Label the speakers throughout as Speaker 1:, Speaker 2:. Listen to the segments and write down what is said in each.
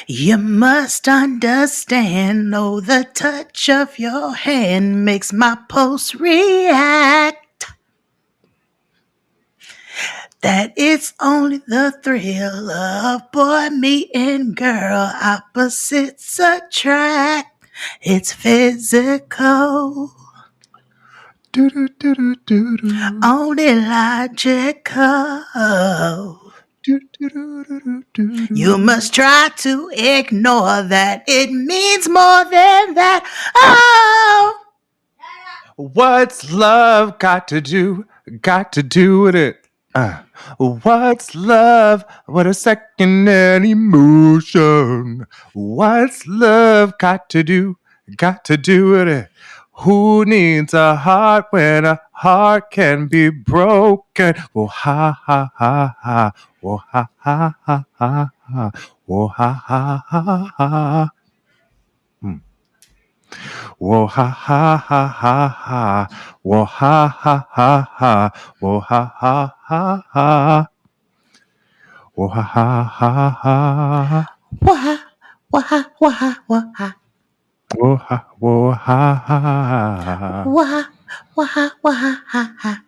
Speaker 1: You must understand, oh, the touch of your hand makes my pulse react. That it's only the thrill of boy meeting girl, opposites attract. It's physical, only logical. You must try to ignore that. It means more than that. Oh,
Speaker 2: What's love got to do with it? What's love? What a second-hand emotion. What's love got to do with it? Who needs a heart when a heart can be broken? Oh ha ha ha ha. Oh ha ha ha ha ha. Oh ha ha ha ha. Whoa ha ha ha ha ha. Whoa ha ha ha ha. Whoa ha ha ha ha. Whoa ha ha ha ha.
Speaker 1: wah, wah, wah, wah.
Speaker 2: Whoa ha whoa ha ha.
Speaker 1: Wah, wah, wah, ha, ha.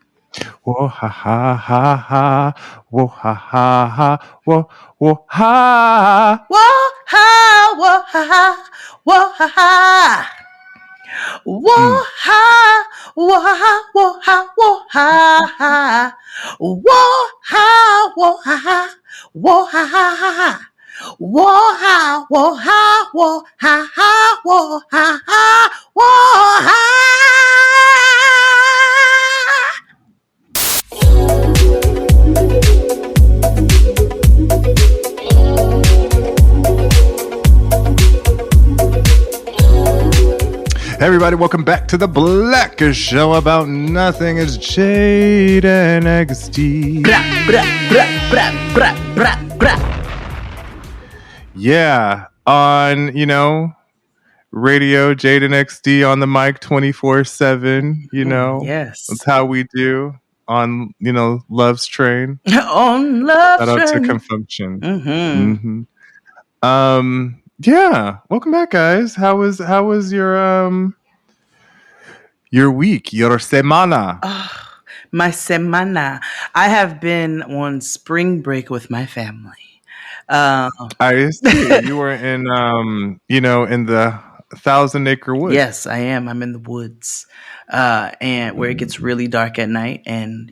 Speaker 2: Whoa ha ha ha ha. Whoa ha ha ha. Whoa whoa ha.
Speaker 1: Whoa, ha, whoa, ha, whoa, ha. Whoa, ha, whoa, ha, whoa, ha, whoa, ha. Whoa, ha, whoa, ha, whoa, ha. Whoa, ha, whoa, ha, whoa, ha, whoa, ha, whoa, ha.
Speaker 2: Hey everybody, welcome back to the Blackest Show About Nothing. It's Jade and XD. Yeah, on, radio, Jade and XD on the mic 24/7,
Speaker 1: Yes.
Speaker 2: That's how we do on, Love's Train.
Speaker 1: On Love
Speaker 2: Shout out to
Speaker 1: Train.
Speaker 2: Confunction. Yeah, welcome back, guys. How was your week, your semana?
Speaker 1: My semana. I have been on spring break with my family.
Speaker 2: I see. You were in, in the 1,000-acre woods.
Speaker 1: Yes, I am. I'm in the woods, and where it gets really dark at night, and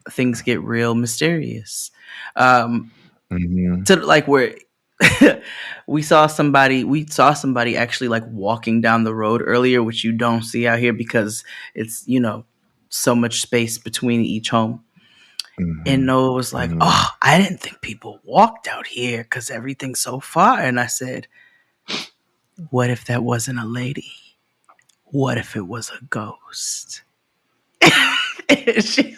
Speaker 1: things get real mysterious. To like where we saw somebody actually like walking down the road earlier, which you don't see out here because it's so much space between each home. And Noah was like, "Oh, I didn't think people walked out here because everything's so far." And I said, "What if that wasn't a lady? What if it was a ghost?" she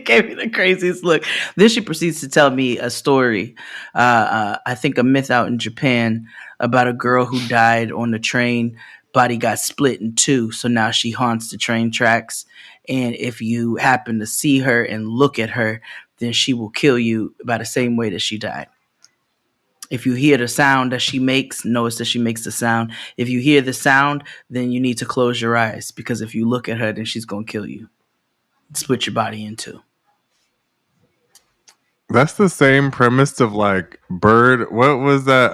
Speaker 1: gave me the craziest look. Then she proceeds to tell me a story, I think a myth out in Japan about a girl who died on the train. Body got split in two, so now she haunts the train tracks. And if you happen to see her and look at her, then she will kill you by the same way that she died. If you hear the sound that she makes, notice that she makes the sound. If you hear the sound, then you need to close your eyes, because if you look at her, then she's going to kill you. Split your body in two.
Speaker 2: That's the same premise of like Bird. What was that?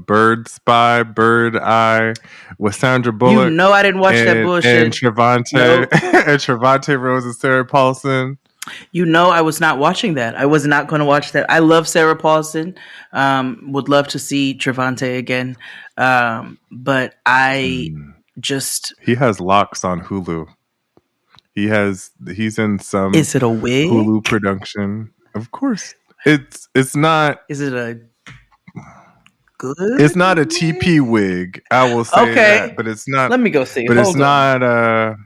Speaker 2: Bird Spy, Bird Eye with Sandra Bullock.
Speaker 1: I didn't watch that bullshit.
Speaker 2: And Trevante, nope. And Trevante Rose and Sarah Paulson.
Speaker 1: I was not watching that. I was not going to watch that. I love Sarah Paulson. Would love to see Trevante again. But I just...
Speaker 2: He has locks on Hulu. He's in some...
Speaker 1: Is it a wig?
Speaker 2: Hulu production. Of course. It's not...
Speaker 1: Is it a good...
Speaker 2: It's not a TP wig. I will say that. But it's not...
Speaker 1: Let me go see.
Speaker 2: But Hold it's on. Not...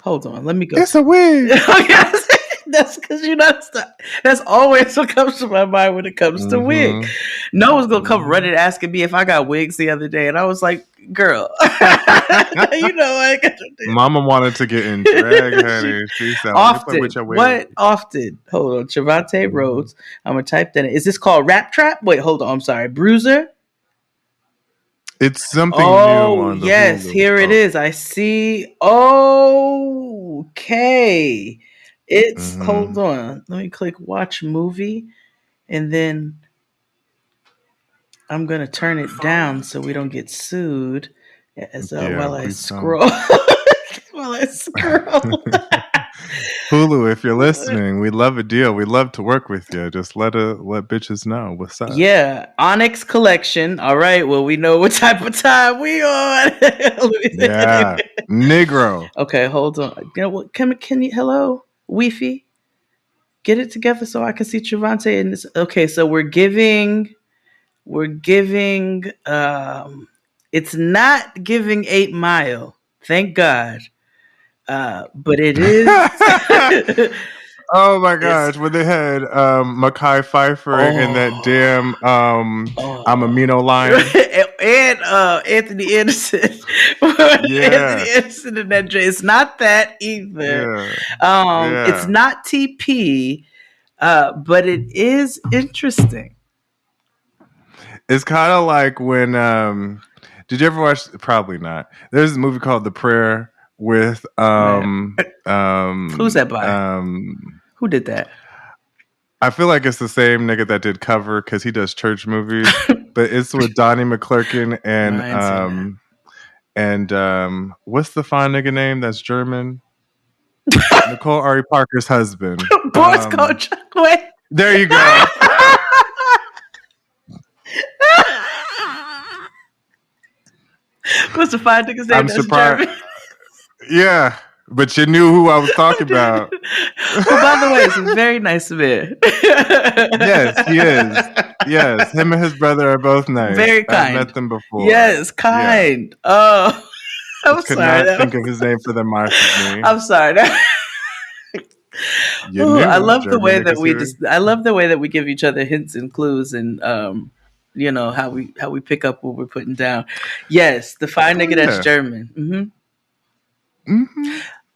Speaker 1: Hold on. Let me go.
Speaker 2: It's a wig.
Speaker 1: That's because that's always what comes to my mind when it comes to wig. Noah was gonna come running asking me if I got wigs the other day, and I was like, "Girl, you know I got to do."
Speaker 2: Mama wanted to get in drag, honey. She said, "Let me play with
Speaker 1: Often,
Speaker 2: your wig."
Speaker 1: what often? Hold on, Trevante Rhodes. I'm gonna type that in. Is this called Rap Trap? Wait, hold on. I'm sorry, Bruiser.
Speaker 2: It's something new
Speaker 1: Oh
Speaker 2: on the
Speaker 1: yes,
Speaker 2: Hulu.
Speaker 1: here it
Speaker 2: So.
Speaker 1: is. I see. Okay, it's hold on. Let me click watch movie, and then I'm gonna turn it down so we don't get sued. As
Speaker 2: Yeah,
Speaker 1: while I
Speaker 2: please don't.
Speaker 1: scroll, while I scroll.
Speaker 2: Hulu, if you're listening, we love a deal. We love to work with you. Just let bitches know what's up.
Speaker 1: Yeah, Onyx Collection. All right. Well, we know what type of time we on.
Speaker 2: Yeah, Negro.
Speaker 1: Okay, hold on. You know what? Can you? Hello, Wi-Fi. Get it together so I can see Trevante in this. Okay, so we're giving. It's not giving 8 Mile. Thank God. But it is.
Speaker 2: Oh my
Speaker 1: It's
Speaker 2: gosh, when they had Mekhi Phifer in that
Speaker 1: oh.
Speaker 2: damn I'm a
Speaker 1: Oh,
Speaker 2: Mino line.
Speaker 1: and Anthony Anderson,
Speaker 2: Yeah,
Speaker 1: Anthony Anderson in that dress. It's not that either.
Speaker 2: yeah,
Speaker 1: It's
Speaker 2: yeah.
Speaker 1: not TP, but it is interesting.
Speaker 2: It's kind of like when did you ever watch, probably not. There's a movie called The Prayer with
Speaker 1: Man, who's that by? Who did that?
Speaker 2: I feel like it's the same nigga that did Cover because he does church movies, but it's with Donnie McClurkin
Speaker 1: No, I ain't seen that.
Speaker 2: and what's the fine nigga name that's German? Nicole Ari Parker's husband.
Speaker 1: Boys coach. Wait.
Speaker 2: There you go.
Speaker 1: What's the fine nigga's name?
Speaker 2: I'm
Speaker 1: That's
Speaker 2: surprised.
Speaker 1: German.
Speaker 2: Yeah, but you knew who I was talking about.
Speaker 1: Who, by the way, is a very nice man.
Speaker 2: Yes, he is. Yes, him and his brother are both nice.
Speaker 1: Very
Speaker 2: I've
Speaker 1: kind.
Speaker 2: met them before.
Speaker 1: Yes,
Speaker 2: Yeah,
Speaker 1: kind. Oh, I'm
Speaker 2: just could
Speaker 1: sorry.
Speaker 2: not think of his name for the life of me.
Speaker 1: I'm sorry.
Speaker 2: You
Speaker 1: Ooh, I
Speaker 2: knew
Speaker 1: love the
Speaker 2: German
Speaker 1: way that
Speaker 2: niggas
Speaker 1: we
Speaker 2: here.
Speaker 1: just. I love the way that we give each other hints and clues, and you know how we pick up what we're putting down. Yes, the fine
Speaker 2: Oh
Speaker 1: nigga that's
Speaker 2: yeah.
Speaker 1: German.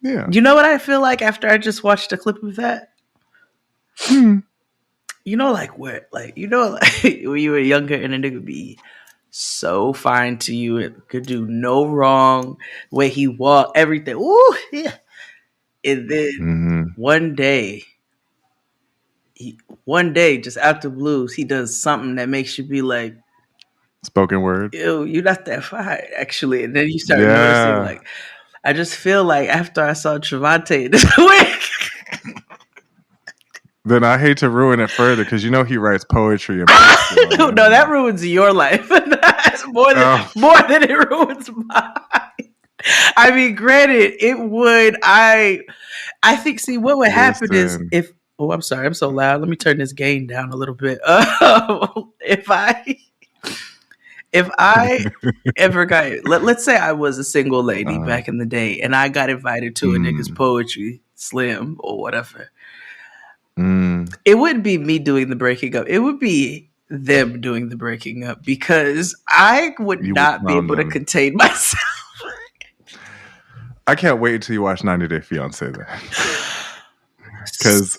Speaker 2: Yeah.
Speaker 1: You know what I feel like after I just watched a clip of that?
Speaker 2: Mm.
Speaker 1: You know, like where, like you know, like when you were younger and a nigga be so fine to you, it could do no wrong. Way he walk, everything. Ooh, yeah. And then one day, just out the blues, he does something that makes you be like,
Speaker 2: Spoken word.
Speaker 1: "Ew, you're not that fine, actually." And then you start noticing,
Speaker 2: Yeah.
Speaker 1: like, I just feel like after I saw Trevante this week.
Speaker 2: Then I hate to ruin it further because you know he writes poetry and posts it on the
Speaker 1: No, that
Speaker 2: internet.
Speaker 1: ruins your life. more than it ruins mine. I mean, granted, it would. I think. See, what would happen is
Speaker 2: Listen.
Speaker 1: if. Oh, I'm sorry. I'm so loud. Let me turn this gain down a little bit. If I ever got, let's say I was a single lady back in the day, and I got invited to a nigga's poetry slam or whatever, it wouldn't be me doing the breaking up. It would be them doing the breaking up because I would
Speaker 2: You would
Speaker 1: not be
Speaker 2: clown
Speaker 1: able to
Speaker 2: them.
Speaker 1: contain myself.
Speaker 2: I can't wait until you watch 90 Day Fiancé then. Because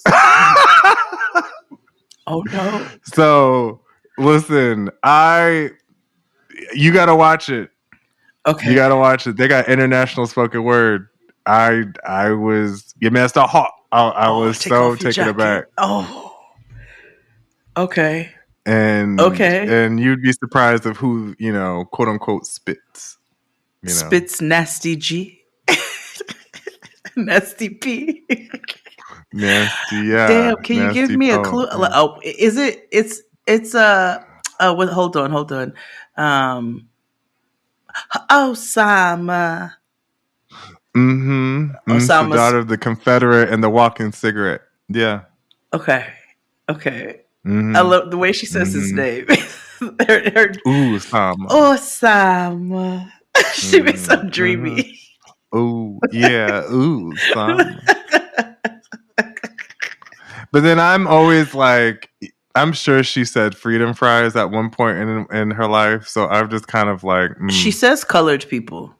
Speaker 1: oh no.
Speaker 2: So listen, you gotta watch it.
Speaker 1: Okay.
Speaker 2: You gotta watch it. They got international spoken word. I was you messed up hot. I was so taken aback.
Speaker 1: Oh. Okay.
Speaker 2: And
Speaker 1: Okay.
Speaker 2: you'd be surprised of who, quote unquote spits.
Speaker 1: Spits Nasty G. Nasty P.
Speaker 2: Nasty, yeah.
Speaker 1: Damn, can you give
Speaker 2: Nasty
Speaker 1: me a
Speaker 2: Poe.
Speaker 1: clue?
Speaker 2: Yeah.
Speaker 1: Oh, is it it's hold on. Osama.
Speaker 2: It's the
Speaker 1: Osama's
Speaker 2: daughter of the Confederate and the walking cigarette. Yeah.
Speaker 1: okay. I love the way she says his name.
Speaker 2: Ooh, Sama.
Speaker 1: Osama. She be so dreamy.
Speaker 2: Ooh, yeah. Ooh, Sama. But then I'm always like, I'm sure she said freedom fries at one point in her life. So I'm just kind of like,
Speaker 1: She says colored people.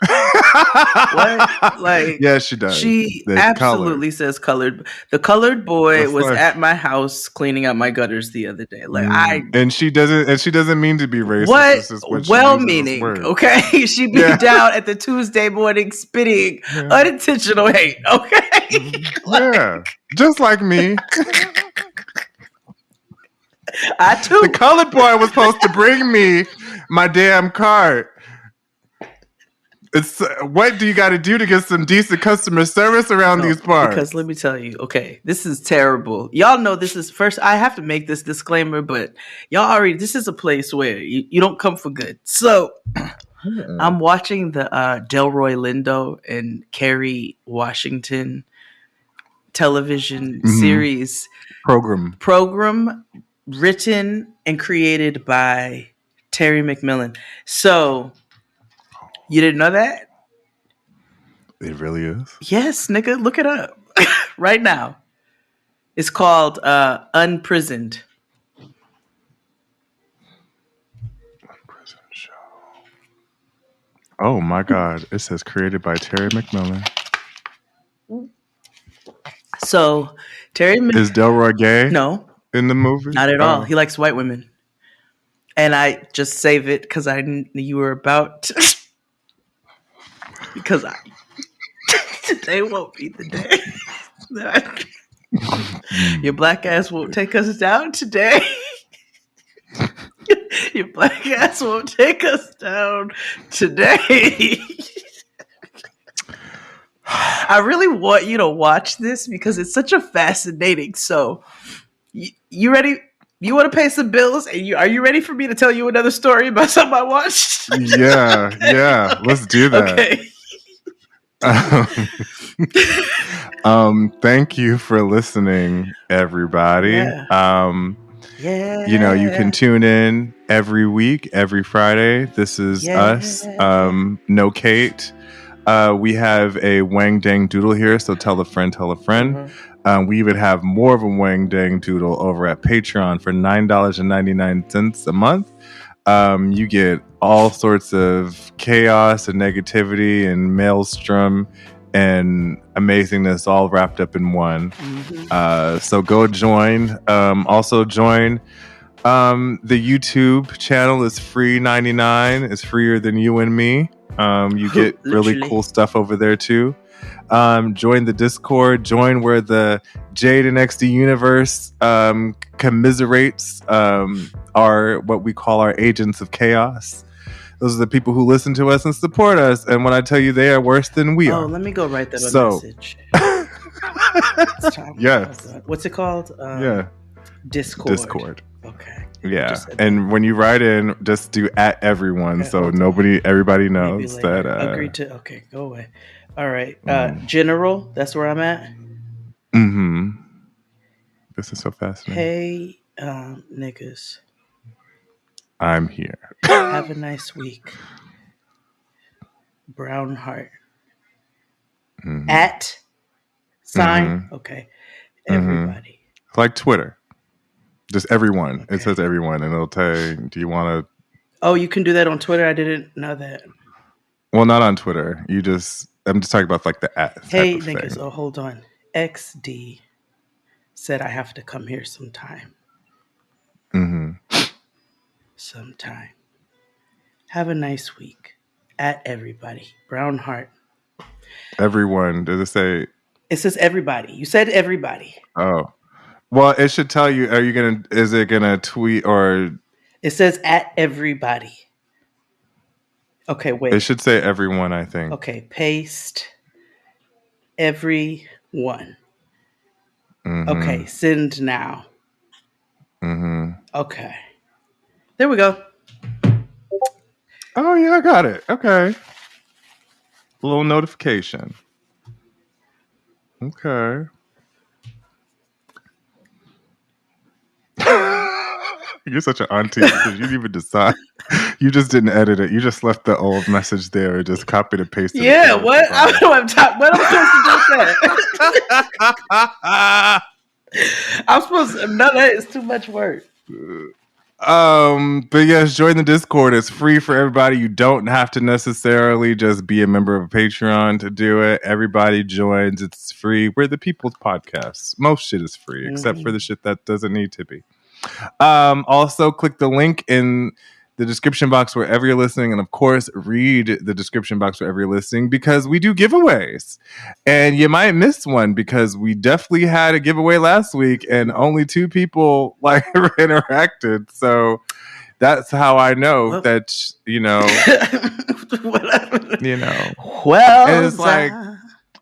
Speaker 1: What? Like,
Speaker 2: yeah, she does.
Speaker 1: she
Speaker 2: They
Speaker 1: absolutely
Speaker 2: colored.
Speaker 1: says colored. The colored boy
Speaker 2: That's
Speaker 1: was
Speaker 2: like,
Speaker 1: at my house cleaning out my gutters the other day. Like,
Speaker 2: and she doesn't mean to be racist.
Speaker 1: what?
Speaker 2: This is what she uses as
Speaker 1: Well-meaning,
Speaker 2: words.
Speaker 1: okay? She be down at the Tuesday morning spitting unintentional hate, okay?
Speaker 2: Yeah, just like me.
Speaker 1: I too.
Speaker 2: The colored boy was supposed to bring me my damn cart. It's what do you got to do to get some decent customer service around these parts?
Speaker 1: Because let me tell you, okay, this is terrible. Y'all know this is first. I have to make this disclaimer, but y'all already. This is a place where you don't come for good. So I'm watching the Delroy Lindo and Kerry Washington television series program written and created by Terry McMillan. So you didn't know that?
Speaker 2: It really is.
Speaker 1: Yes, nigga, look it up right now. It's called Unprisoned.
Speaker 2: Show. Oh my God! It says created by Terry McMillan.
Speaker 1: So Terry
Speaker 2: is Delroy gay?
Speaker 1: No,
Speaker 2: in the movie,
Speaker 1: not at all. He likes white women, and I just save it because I knew you were about to, because today won't be the day. Your black ass won't take us down today. Your black ass won't take us down today. I really want you to watch this because it's such a fascinating. So, you ready? You want to pay some bills? And are you ready for me to tell you another story about something I watched?
Speaker 2: Yeah, yeah. Okay. Let's do that. Okay. Thank you for listening, everybody.
Speaker 1: Yeah.
Speaker 2: You know, you can tune in every week, every Friday. This is us. No Kate. We have a Wang Dang Doodle here, so tell a friend, tell a friend. Mm-hmm. We even have more of a Wang Dang Doodle over at Patreon for $9.99 a month. You get all sorts of chaos and negativity and maelstrom and amazingness all wrapped up in one. Mm-hmm. So go join. Also join the YouTube channel. Is free 99. It's freer than you and me. You get really cool stuff over there too. Join the Discord. Join where the Jade and XD universe commiserates are what we call our agents of chaos. Those are the people who listen to us and support us. And when I tell you they are worse than we are.
Speaker 1: Oh, let me go write that on message.
Speaker 2: Yes.
Speaker 1: What's it called? Discord. Okay.
Speaker 2: Yeah. And when you write in, just do at everyone. Okay, so everybody knows that.
Speaker 1: Agreed to. Okay, go away. All right. General, that's where I'm at.
Speaker 2: Mm-hmm. This is so fascinating.
Speaker 1: Hey, niggas.
Speaker 2: I'm here.
Speaker 1: Have a nice week. Brown heart. Mm-hmm. At sign. Mm-hmm. Okay. Everybody.
Speaker 2: Mm-hmm. Like Twitter. Just everyone. Okay. It says everyone, and it'll tell you, do you want to...
Speaker 1: Oh, you can do that on Twitter? I didn't know that.
Speaker 2: Well, not on Twitter. I'm just talking about like the at.
Speaker 1: Hey, niggas. Oh, hold on. XD said I have to come here sometime.
Speaker 2: Mm-hmm.
Speaker 1: Sometime. Have a nice week. At everybody. Brown heart.
Speaker 2: Everyone. Does it say?
Speaker 1: It says everybody. You said everybody.
Speaker 2: Oh. Well, it should tell you, is it going to tweet or?
Speaker 1: It says at everybody. Okay, wait.
Speaker 2: It should say everyone, I think.
Speaker 1: Okay, paste everyone. Mm-hmm. Okay, send now.
Speaker 2: Mm-hmm.
Speaker 1: Okay. There we go.
Speaker 2: Oh, yeah, I got it. Okay. A little notification. Okay. You're such an auntie because you didn't even decide. You just didn't edit it. You just left the old message there and just copied and pasted it.
Speaker 1: Yeah, what? I don't know what I'm supposed to do with that. I'm supposed to. No, that is too much work.
Speaker 2: But yes, join the Discord. It's free for everybody. You don't have to necessarily just be a member of a Patreon to do it. Everybody joins. It's free. We're the People's Podcast. Most shit is free, except for the shit that doesn't need to be. Also click the link in the description box wherever you're listening, and of course read the description box wherever you're listening, because we do giveaways and you might miss one, because we definitely had a giveaway last week and only 2 people like interacted. So that's how I know that, you know,
Speaker 1: Well,
Speaker 2: it's like,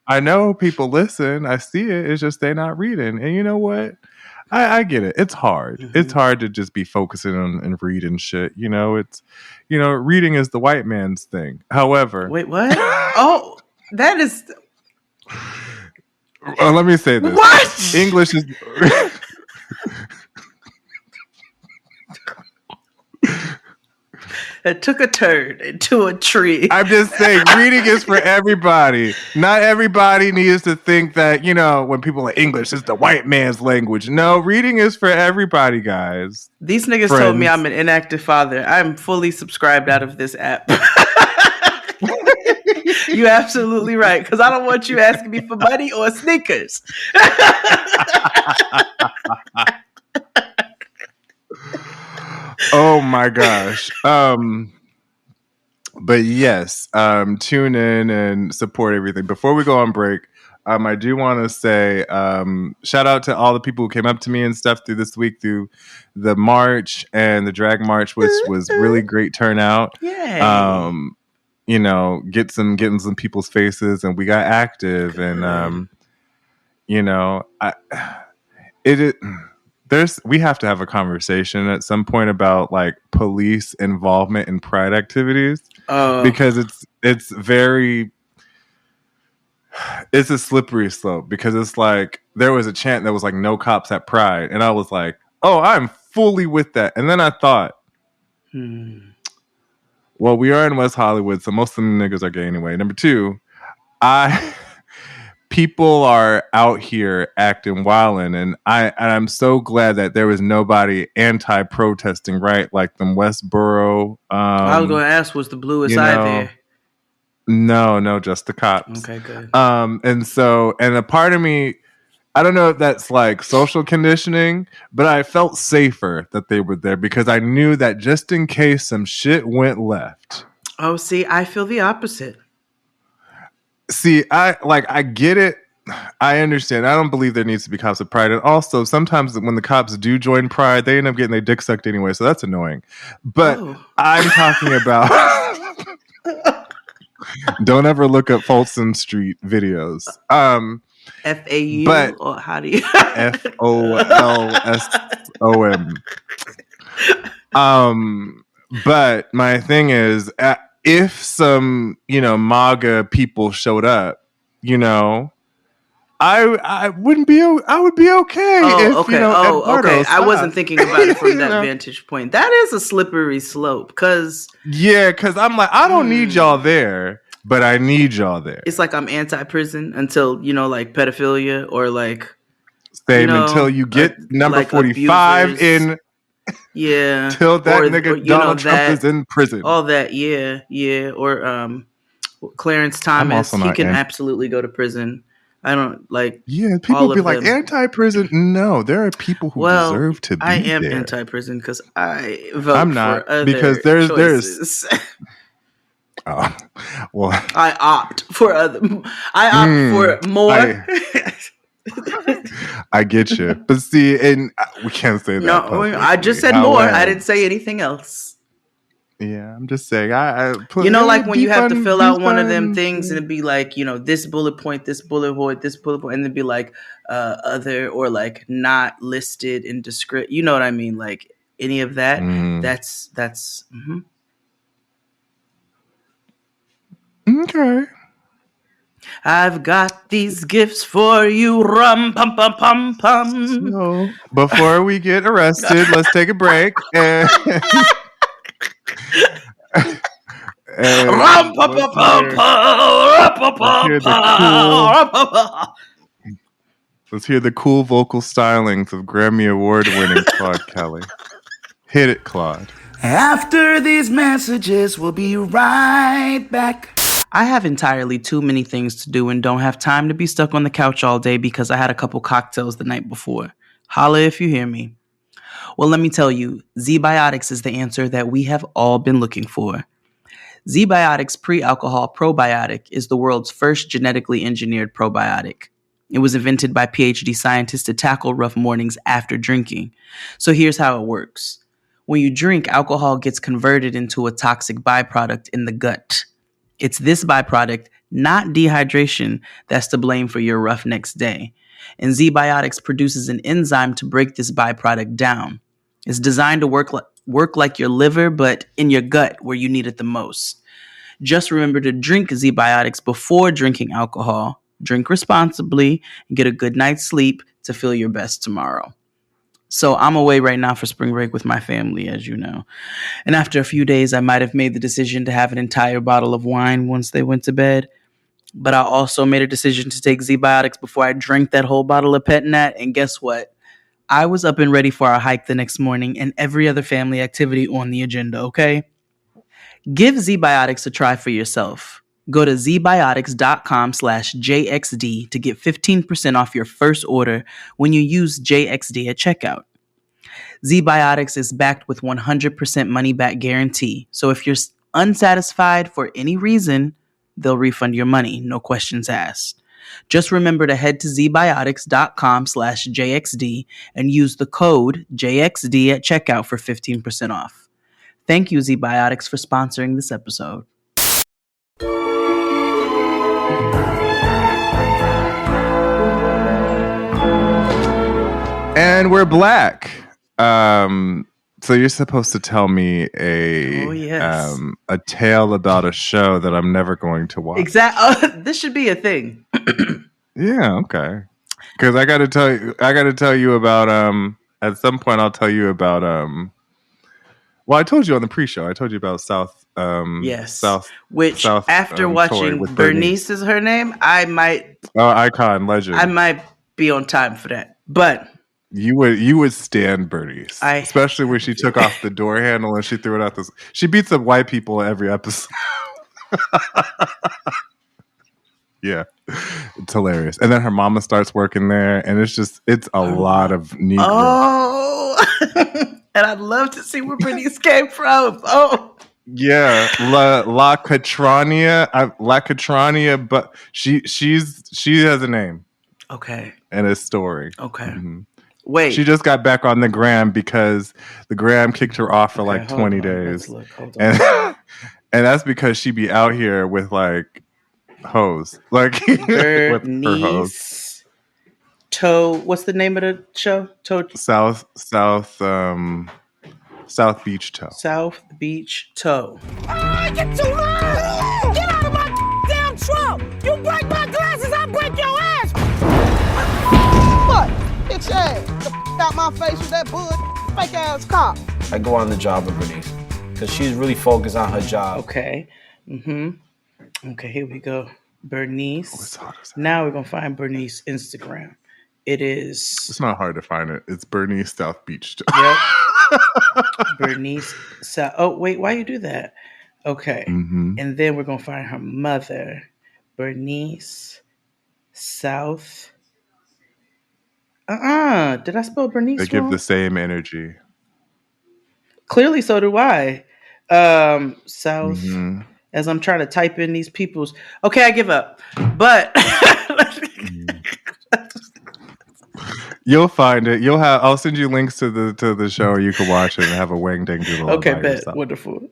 Speaker 2: I know people listen, I see it, it's just they're not reading. And you know what, I get it. It's hard. Mm-hmm. It's hard to just be focusing on and reading shit. You know, it's, you know, reading is the white man's thing. However,
Speaker 1: wait, what? Oh, that is.
Speaker 2: Well, let me say this.
Speaker 1: What?
Speaker 2: English is.
Speaker 1: It took a turn into a tree.
Speaker 2: I'm just saying, reading is for everybody. Not everybody needs to think that, you know, when people are English, it's the white man's language. No, reading is for everybody, guys.
Speaker 1: These niggas told me I'm an inactive father. I'm fully subscribed out of this app. You're absolutely right, because I don't want you asking me for money or sneakers.
Speaker 2: Oh my gosh. But yes, tune in and support everything. Before we go on break, I do want to say shout out to all the people who came up to me and stuff through this week, through the march and the drag march, which was really great turnout.
Speaker 1: Yay.
Speaker 2: You know, getting some people's faces, and we got active. Good. And you know, we have to have a conversation at some point about like police involvement in pride activities, because it's a slippery slope, because it's like there was a chant that was like no cops at pride, and I was like, oh, I'm fully with that. And then I thought, well, we are in West Hollywood, so most of the niggas are gay anyway. Number 2, people are out here acting wildin', and I'm so glad that there was nobody anti-protesting, right? Like them Westboro.
Speaker 1: I was going to ask, was the bluest eye there?
Speaker 2: No, just the cops.
Speaker 1: Okay, good.
Speaker 2: And a part of me, I don't know if that's like social conditioning, but I felt safer that they were there, because I knew that just in case some shit went left.
Speaker 1: Oh, see, I feel the opposite.
Speaker 2: See, I get it. I understand. I don't believe there needs to be cops at Pride. And also, sometimes when the cops do join Pride, they end up getting their dick sucked anyway. So that's annoying. But I'm talking about... Don't ever look up Folsom Street videos.
Speaker 1: FAU?
Speaker 2: But
Speaker 1: or how do you...
Speaker 2: FOLSOM. But my thing is... if some, you know, MAGA people showed up, you know, I would be okay.
Speaker 1: Okay. You know, okay. I wasn't thinking about it from that vantage point. That is a slippery slope, because
Speaker 2: I'm like, I don't need y'all there, but I need y'all there.
Speaker 1: It's like I'm anti-prison until, you know, like pedophilia, or like
Speaker 2: same, you know, until you get number like 45 abusers. In.
Speaker 1: Yeah.
Speaker 2: Till that nigga Donald Trump is in prison.
Speaker 1: All that, yeah. Or Clarence Thomas, he can absolutely go to prison. I don't like.
Speaker 2: Yeah, people be like anti-prison. No, there are people who deserve to be there.
Speaker 1: I am anti-prison because I vote I'm not, for other
Speaker 2: because there's oh, well,
Speaker 1: I opt for more.
Speaker 2: I get you, but see, and we can't say that.
Speaker 1: No, I just said more. I didn't say anything else.
Speaker 2: Yeah, I'm just saying.
Speaker 1: You know, like when you have to fill out one of them things, and it'd be like, you know, this bullet point, this bullet point, this bullet point, and it'd be like other, or like not listed in descript. You know what I mean? Like any of that. That's. Mm-hmm.
Speaker 2: Okay.
Speaker 1: I've got these gifts for you. Rum pum pum pum pum.
Speaker 2: So, before we get arrested, let's take a break. And
Speaker 1: rum pum pum pum pum.
Speaker 2: Let's hear the cool vocal stylings of Grammy Award-winning Claude Kelly. Hit it, Claude.
Speaker 1: After these messages, we'll be right back. I have entirely too many things to do and don't have time to be stuck on the couch all day because I had a couple cocktails the night before. Holla if you hear me. Well, let me tell you, Z-Biotics is the answer that we have all been looking for. Z-Biotics Pre-Alcohol Probiotic is the world's first genetically engineered probiotic. It was invented by PhD scientists to tackle rough mornings after drinking. So here's how it works. When you drink, alcohol gets converted into a toxic byproduct in the gut. It's this byproduct, not dehydration, that's to blame for your rough next day. And Z-Biotics produces an enzyme to break this byproduct down. It's designed to work like your liver, but in your gut where you need it the most. Just remember to drink Z-Biotics before drinking alcohol. Drink responsibly and get a good night's sleep to feel your best tomorrow. So I'm away right now for spring break with my family, as you know. And after a few days, I might have made the decision to have an entire bottle of wine once they went to bed. But I also made a decision to take Z-Biotics before I drank that whole bottle of Pet Nat. And guess what? I was up and ready for our hike the next morning and every other family activity on the agenda, okay? Give Z-Biotics a try for yourself. Go to zbiotics.com/JXD to get 15% off your first order when you use JXD at checkout. Z-Biotics is backed with 100% money-back guarantee. So if you're unsatisfied for any reason, they'll refund your money, no questions asked. Just remember to head to zbiotics.com/JXD and use the code JXD at checkout for 15% off. Thank you, Z-Biotics, for sponsoring this episode.
Speaker 2: And we're black. So you're supposed to tell me a tale about a show that I'm never going to watch.
Speaker 1: Exactly. This should be a thing.
Speaker 2: Yeah. Okay. Because I got to tell you about. At some point, I'll tell you about. Well, I told you on the pre-show. I told you about South.
Speaker 1: Which after watching Bernice is her name, I might.
Speaker 2: Oh, icon, legend.
Speaker 1: I might be on time for that, but.
Speaker 2: You would stand Bernice, especially when she took off the door handle and she threw it out this. She beats up white people every episode. Yeah, it's hilarious. And then her mama starts working there, and it's a lot of Negro.
Speaker 1: Oh, and I'd love to see where Bernice came from. Oh,
Speaker 2: yeah, La Catrania, but she has a name.
Speaker 1: Okay,
Speaker 2: and a story.
Speaker 1: Okay.
Speaker 2: Mm-hmm.
Speaker 1: Wait.
Speaker 2: She just got back on the gram because the gram kicked her off for like 20 days. Hold on. And that's because she be out here with like hoes. Like with her hoes.
Speaker 1: What's the name of the show?
Speaker 2: South Beach Toe.
Speaker 1: South Beach Toe.
Speaker 3: Oh, you're too loud! Get out of my damn truck! You break my glasses, I'll break your ass! What? Bitch ass! The out my face with that bull fake ass cop.
Speaker 4: I go on the job with Bernice because she's really focused on her job.
Speaker 1: Okay. Okay, here we go. Bernice. Now we're gonna find Bernice Instagram. It is.
Speaker 2: It's not hard to find it. It's Bernice South Beach.
Speaker 1: Yep. Bernice. Oh wait, why you do that? Okay. And then we're gonna find her mother, Bernice South. Did I spell Bernice
Speaker 2: They give
Speaker 1: wrong?
Speaker 2: the same energy.
Speaker 1: Clearly, so do I. South. As I'm trying to type in these people's. Okay, I give up. But
Speaker 2: you'll find it. I'll send you links to the show, or you can watch it and have a wang dang doodle.
Speaker 1: Okay, bet. Wonderful.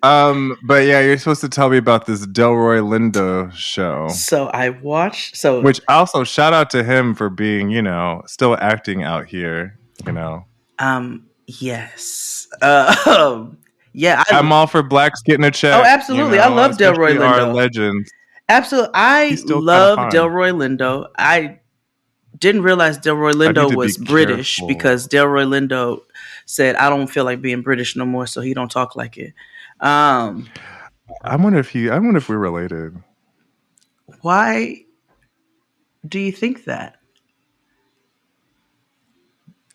Speaker 2: But yeah, you're supposed to tell me about this Delroy Lindo show.
Speaker 1: So I watched.
Speaker 2: Which also shout out to him for being, still acting out here.
Speaker 1: Yes. Yeah.
Speaker 2: I'm all for blacks getting a check.
Speaker 1: Oh, absolutely. I love Delroy Lindo.
Speaker 2: Our legends.
Speaker 1: Absolutely. I love Delroy Lindo. I didn't realize Delroy Lindo was British because Delroy Lindo said, I don't feel like being British no more, so he don't talk like it.
Speaker 2: I wonder if we're related.
Speaker 1: Why do you think that?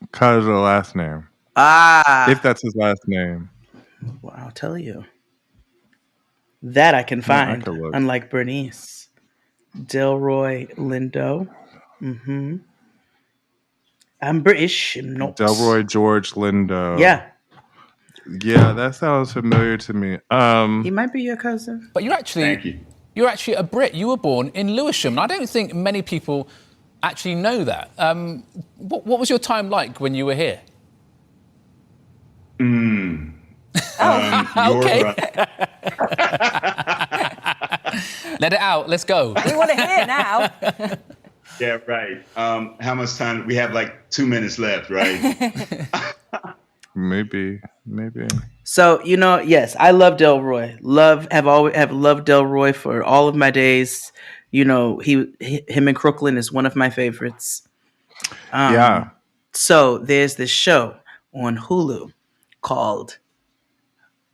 Speaker 2: Because of the last name. If that's his last name.
Speaker 1: Well, I'll tell you. That I can find,
Speaker 2: I could look.
Speaker 1: unlike Bernice. Delroy Lindo. Mm-hmm. I'm British. I'm not.
Speaker 2: Delroy George Lindo.
Speaker 1: Yeah.
Speaker 2: Yeah, that sounds familiar to me.
Speaker 1: He might be your cousin.
Speaker 5: But you're actually a Brit. You were born in Lewisham. And I don't think many people actually know that. What was your time like when you were here? Okay. Let it out. Let's go.
Speaker 3: We want to hear now.
Speaker 6: Yeah, right. How much time? We have like 2 minutes left, right?
Speaker 2: Maybe.
Speaker 1: So, yes, I love Delroy. Have loved Delroy for all of my days. Him and Crooklyn is one of my favorites.
Speaker 2: Yeah.
Speaker 1: So there's this show on Hulu called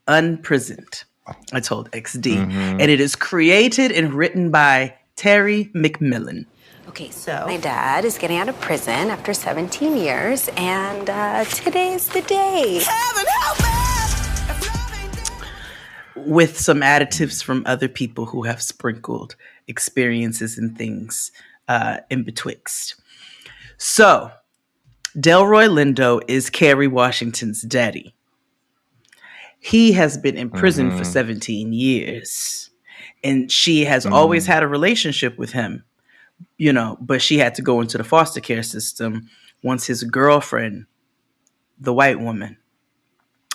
Speaker 1: Unprisoned. I told XD. And it is created and written by Terry McMillan.
Speaker 7: Okay, so my dad is getting out of prison after 17 years, and today's the day.
Speaker 3: Heaven help me!
Speaker 1: With some additives from other people who have sprinkled experiences and things in betwixt. So, Delroy Lindo is Kerry Washington's daddy. He has been in prison for 17 years. And she has always had a relationship with him, but she had to go into the foster care system once his girlfriend, the white woman,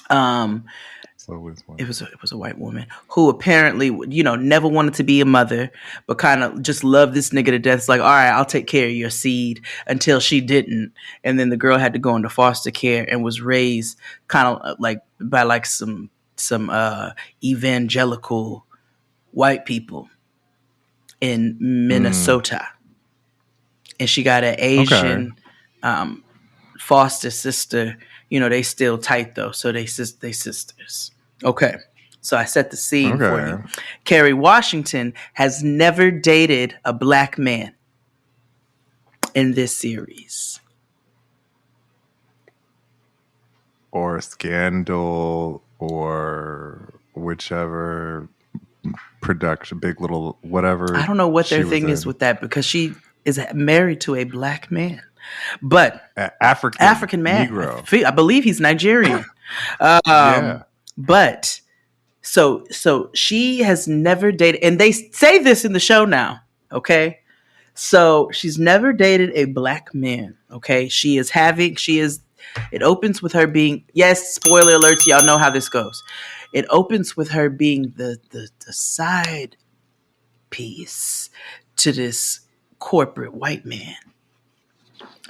Speaker 1: it was a white woman who apparently, never wanted to be a mother, but kind of just loved this nigga to death. It's like, all right, I'll take care of your seed, until she didn't. And then the girl had to go into foster care and was raised kind of like by like some evangelical white people in Minnesota. And she got an Asian foster sister. They still tight though, so they sisters. Okay, so I set the scene for you. Kerry Washington has never dated a black man in this series.
Speaker 2: Or Scandal, or whichever production, Big Little, whatever.
Speaker 1: I don't know what their thing is with that, because she is married to a black man. But African man,
Speaker 2: Negro.
Speaker 1: I believe he's Nigerian.
Speaker 2: Yeah.
Speaker 1: But so she has never dated, and they say this in the show now. Okay, so she's never dated a black man. Okay, it opens with her being, yes, spoiler alerts, y'all know how this goes. It opens with her being the side piece to this corporate white man.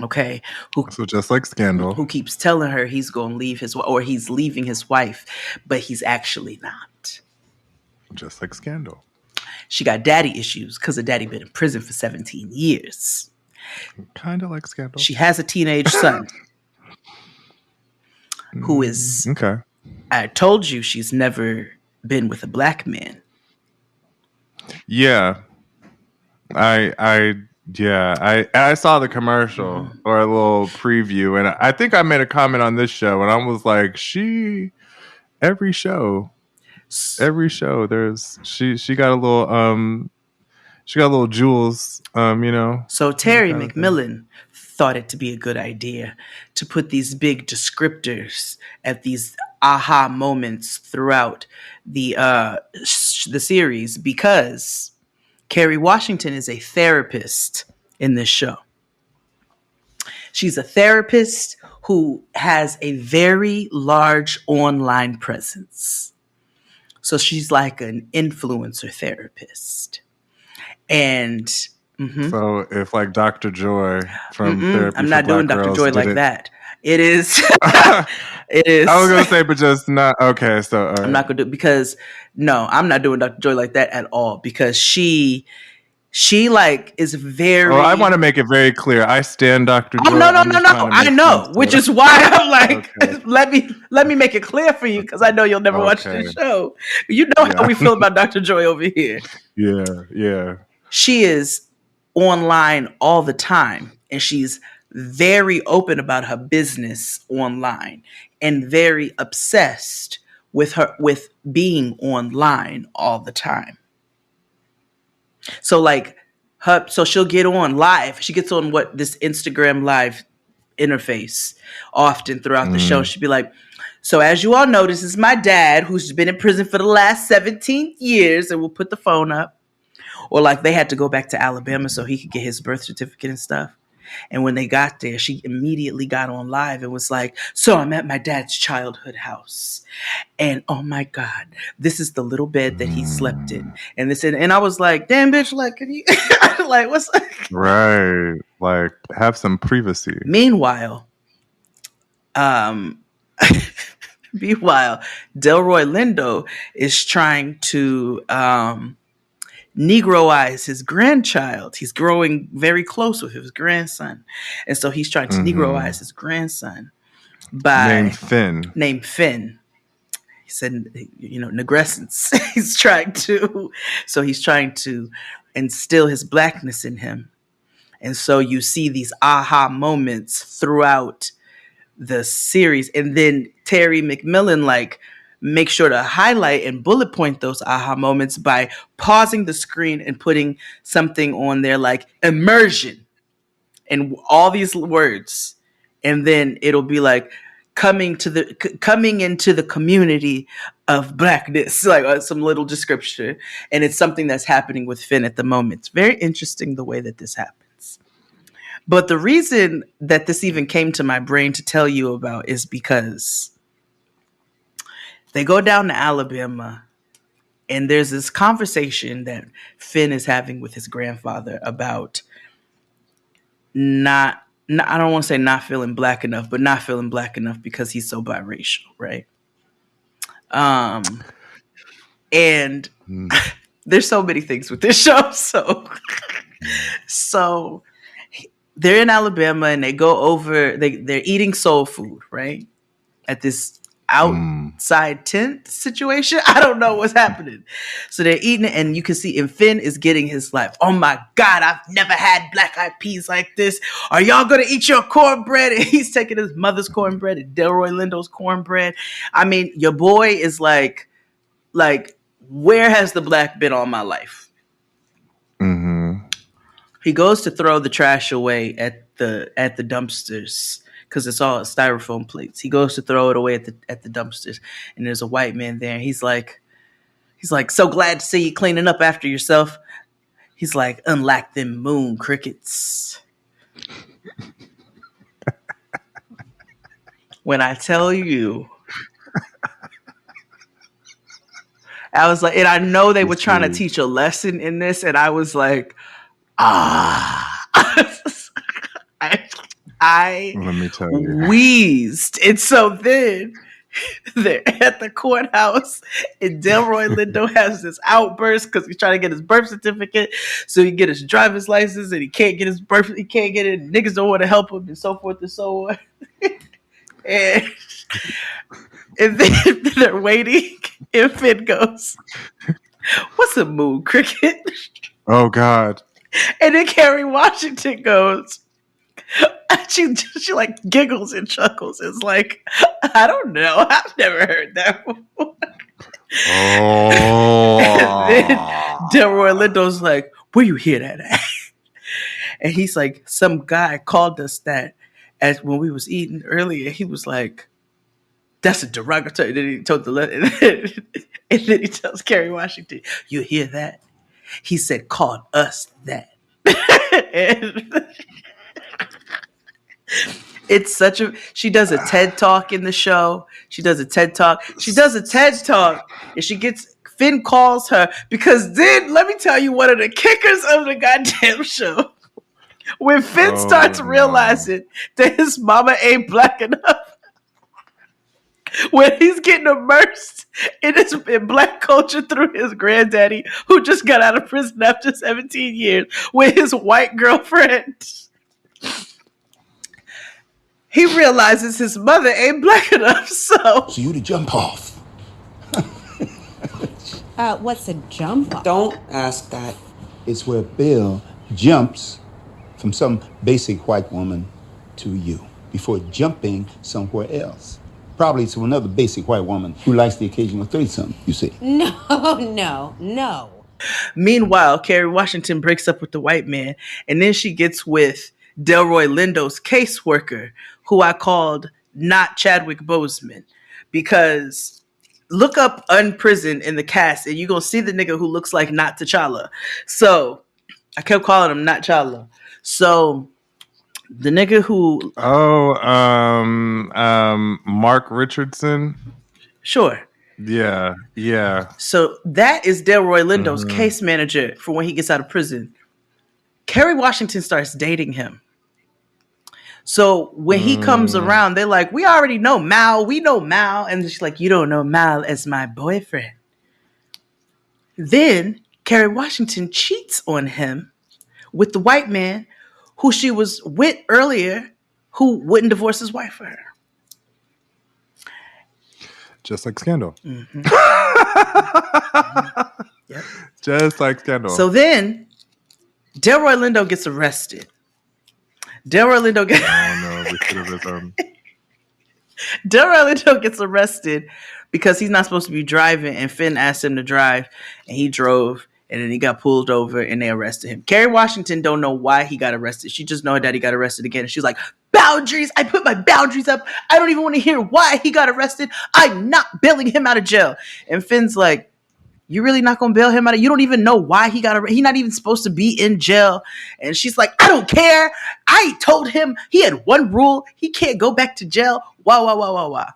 Speaker 1: Okay,
Speaker 2: so just like Scandal,
Speaker 1: who keeps telling her he's going to leave he's leaving his wife, but he's actually not.
Speaker 2: Just like Scandal.
Speaker 1: She got daddy issues because her daddy been in prison for 17 years.
Speaker 2: Kind of like Scandal.
Speaker 1: She has a teenage son who is
Speaker 2: okay.
Speaker 1: I told you she's never been with a black man.
Speaker 2: Yeah, I saw the commercial or a little preview, and I think I made a comment on this show, and I was like, every show, there's she got a little jewels,
Speaker 1: So Terry McMillan thought it to be a good idea to put these big descriptors at these aha moments throughout the series, because Kerry Washington is a therapist in this show. She's a therapist who has a very large online presence. So she's like an influencer therapist. And
Speaker 2: so if like Dr. Joy from Therapy
Speaker 1: I'm not
Speaker 2: for
Speaker 1: doing
Speaker 2: Black
Speaker 1: Dr.
Speaker 2: Girls
Speaker 1: Joy like that. It is. It is.
Speaker 2: I was gonna say, but just not okay. So all right.
Speaker 1: I'm not gonna do it because I'm not doing Dr. Joy like that at all, because she like is very.
Speaker 2: Oh, I want to make it very clear. I stand Dr. Joy.
Speaker 1: Oh no! I know, which is why I'm like,
Speaker 2: Okay.
Speaker 1: let me make it clear for you, because I know you'll never watch this show. You know how we feel about Dr. Joy over here.
Speaker 2: Yeah.
Speaker 1: She is online all the time, and she's very open about her business online and very obsessed with being online all the time. So like so she'll get on live. She gets on this Instagram live interface often throughout the show. She'd be like, so as you all know, this is my dad who's been in prison for the last 17 years, and we'll put the phone up. Or like they had to go back to Alabama so he could get his birth certificate and stuff. And when they got there, she immediately got on live and was like, so I'm at my dad's childhood house. And oh my God, this is the little bed that he slept in. And and I was like, damn bitch, like, can you like what's
Speaker 2: right? Like, have some privacy.
Speaker 1: Meanwhile, Delroy Lindo is trying to Negroize his grandchild. He's growing very close with his grandson. And so he's trying to Negroize his grandson
Speaker 2: named Finn.
Speaker 1: He said, negrescence. He's trying to instill his blackness in him. And so you see these aha moments throughout the series. And then Terry McMillan, make sure to highlight and bullet point those aha moments by pausing the screen and putting something on there like immersion and all these words. And then it'll be like coming into the community of blackness, like some little description. And it's something that's happening with Finn at the moment. It's very interesting the way that this happens. But the reason that this even came to my brain to tell you about is because they go down to Alabama, and there's this conversation that Finn is having with his grandfather about I don't want to say not feeling black enough, but not feeling black enough because he's so biracial, right? And there's so many things with this show. So they're in Alabama, and they go over, they're eating soul food, right? At this outside tent situation. I don't know what's happening. So they're eating it, and you can see, and Finn is getting his life. Oh my God, I've never had black eyed peas like this. Are y'all gonna eat your cornbread? And he's taking his mother's cornbread and Delroy Lindo's cornbread. I mean, your boy is like, where has the black been all my life? He goes to throw the trash away at the dumpsters, because it's all styrofoam plates. He goes to throw it away at the dumpsters, and there's a white man there. And he's like, so glad to see you cleaning up after yourself. He's like, unlike them moon crickets. When I tell you, I was like, and I know they were trying to teach a lesson in this, and I was like, I
Speaker 2: let me tell you,
Speaker 1: wheezed. And so then they're at the courthouse, and Delroy Lindo has this outburst because he's trying to get his birth certificate so he can get his driver's license, and he can't get it, and niggas don't want to help him, and so forth and so on. and then they're waiting, and Finn goes, what's a moon cricket?
Speaker 2: Oh God.
Speaker 1: And then Kerry Washington goes, she like giggles and chuckles. It's like, I don't know. I've never heard that before.
Speaker 2: Oh.
Speaker 1: And then Delroy Lindo's like, where you hear that at? And he's like, some guy called us that as when we was eating earlier. He was like, that's a derogatory. And then he told and then he tells Kerry Washington, you hear that? He said, called us that. And it's she does a TED Talk in the show. She does a TED Talk, and Finn calls her, because then, let me tell you, one of the kickers of the goddamn show, when Finn starts realizing that his mama ain't black enough, when he's getting immersed in black culture through his granddaddy, who just got out of prison after 17 years, with his white girlfriend, he realizes his mother ain't black enough. So
Speaker 8: you to jump off.
Speaker 9: What's a jump off?
Speaker 8: Don't ask that. It's where Bill jumps from some basic white woman to you before jumping somewhere else. Probably to another basic white woman who likes the occasional threesome, you see.
Speaker 9: No.
Speaker 1: Meanwhile, Kerry Washington breaks up with the white man, and then she gets with Delroy Lindo's caseworker, who I called not Chadwick Boseman, because look up Unprisoned in the cast, and you're going to see the nigga who looks like not T'Challa. So I kept calling him not T'Challa. So the nigga who...
Speaker 2: Mark Richardson?
Speaker 1: Sure.
Speaker 2: Yeah.
Speaker 1: So that is Delroy Lindo's case manager for when he gets out of prison. Kerry Washington starts dating him. So when he comes around, they're like, we already know Mal. We know Mal. And she's like, you don't know Mal as my boyfriend. Then Kerry Washington cheats on him with the white man who she was with earlier, who wouldn't divorce his wife for her.
Speaker 2: Just like Scandal.
Speaker 1: Mm-hmm. Yep.
Speaker 2: Just like Scandal.
Speaker 1: So then Delroy Lindo gets arrested. Delroy Lindo gets arrested because he's not supposed to be driving, and Finn asked him to drive, and he drove, and then he got pulled over, and they arrested him. Kerry Washington don't know why he got arrested. She just know that he got arrested again, and she's like, boundaries! I put my boundaries up. I don't even want to hear why he got arrested. I'm not bailing him out of jail. And Finn's like, you really not gonna bail him out? You don't even know why he got arrested. He's not even supposed to be in jail. And she's like, I don't care. I told him he had one rule. He can't go back to jail. Wow.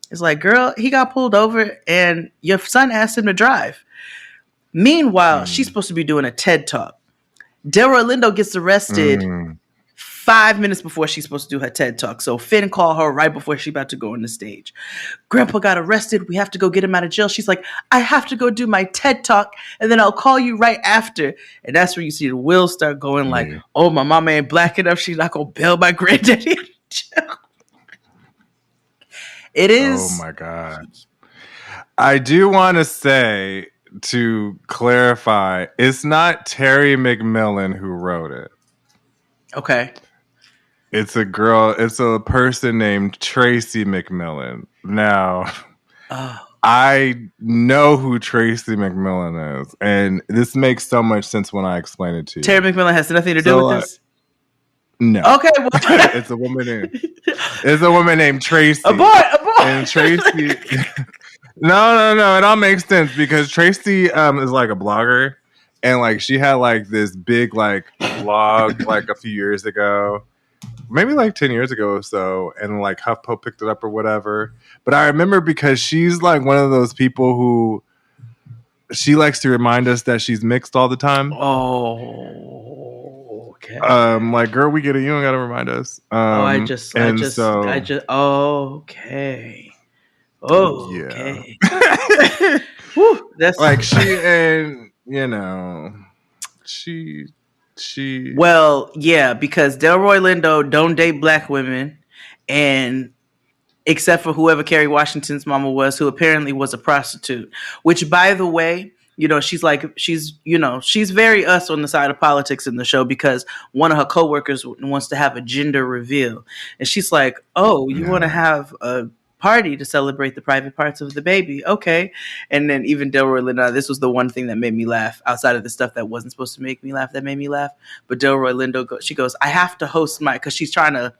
Speaker 1: It's like, girl, he got pulled over and your son asked him to drive. Meanwhile, she's supposed to be doing a TED Talk. Delroy Lindo gets arrested 5 minutes before she's supposed to do her TED Talk. So Finn called her right before she's about to go on the stage. Grandpa got arrested. We have to go get him out of jail. She's like, I have to go do my TED Talk, and then I'll call you right after. And that's where you see the wheels start going like, oh, my mama ain't black enough. She's not going to bail my granddaddy out of jail. It is.
Speaker 2: Oh, my God. I do want to say, to clarify, it's not Terry McMillan who wrote it.
Speaker 1: Okay.
Speaker 2: It's a girl. It's a person named Tracy McMillan. Now, I know who Tracy McMillan is, and this makes so much sense when I explain it to you.
Speaker 1: Terry McMillan has nothing to do with this?
Speaker 2: No.
Speaker 1: Okay. Well.
Speaker 2: It's a woman named Tracy.
Speaker 1: Abort.
Speaker 2: And Tracy... No. It all makes sense because Tracy is like a blogger, and like she had like this big like blog like a few years ago, maybe like 10 years ago or so, and like HuffPo picked it up or whatever. But I remember because she's like one of those people who she likes to remind us that she's mixed all the time.
Speaker 1: Oh, okay.
Speaker 2: Like, girl, we get it. You don't got to remind us.
Speaker 1: Okay. Oh,
Speaker 2: yeah.
Speaker 1: Okay. Whew, that's
Speaker 2: like she.
Speaker 1: Well, yeah, because Delroy Lindo don't date black women, and except for whoever Kerry Washington's mama was, who apparently was a prostitute. Which, by the way, she's very us on the side of politics in the show, because one of her coworkers wants to have a gender reveal, and she's like, "Oh, you want to have a party to celebrate the private parts of the baby, okay?" And then even Delroy Lindo, this was the one thing that made me laugh outside of the stuff that wasn't supposed to make me laugh that made me laugh. But Delroy Lindo, she goes, I have to host because she's trying to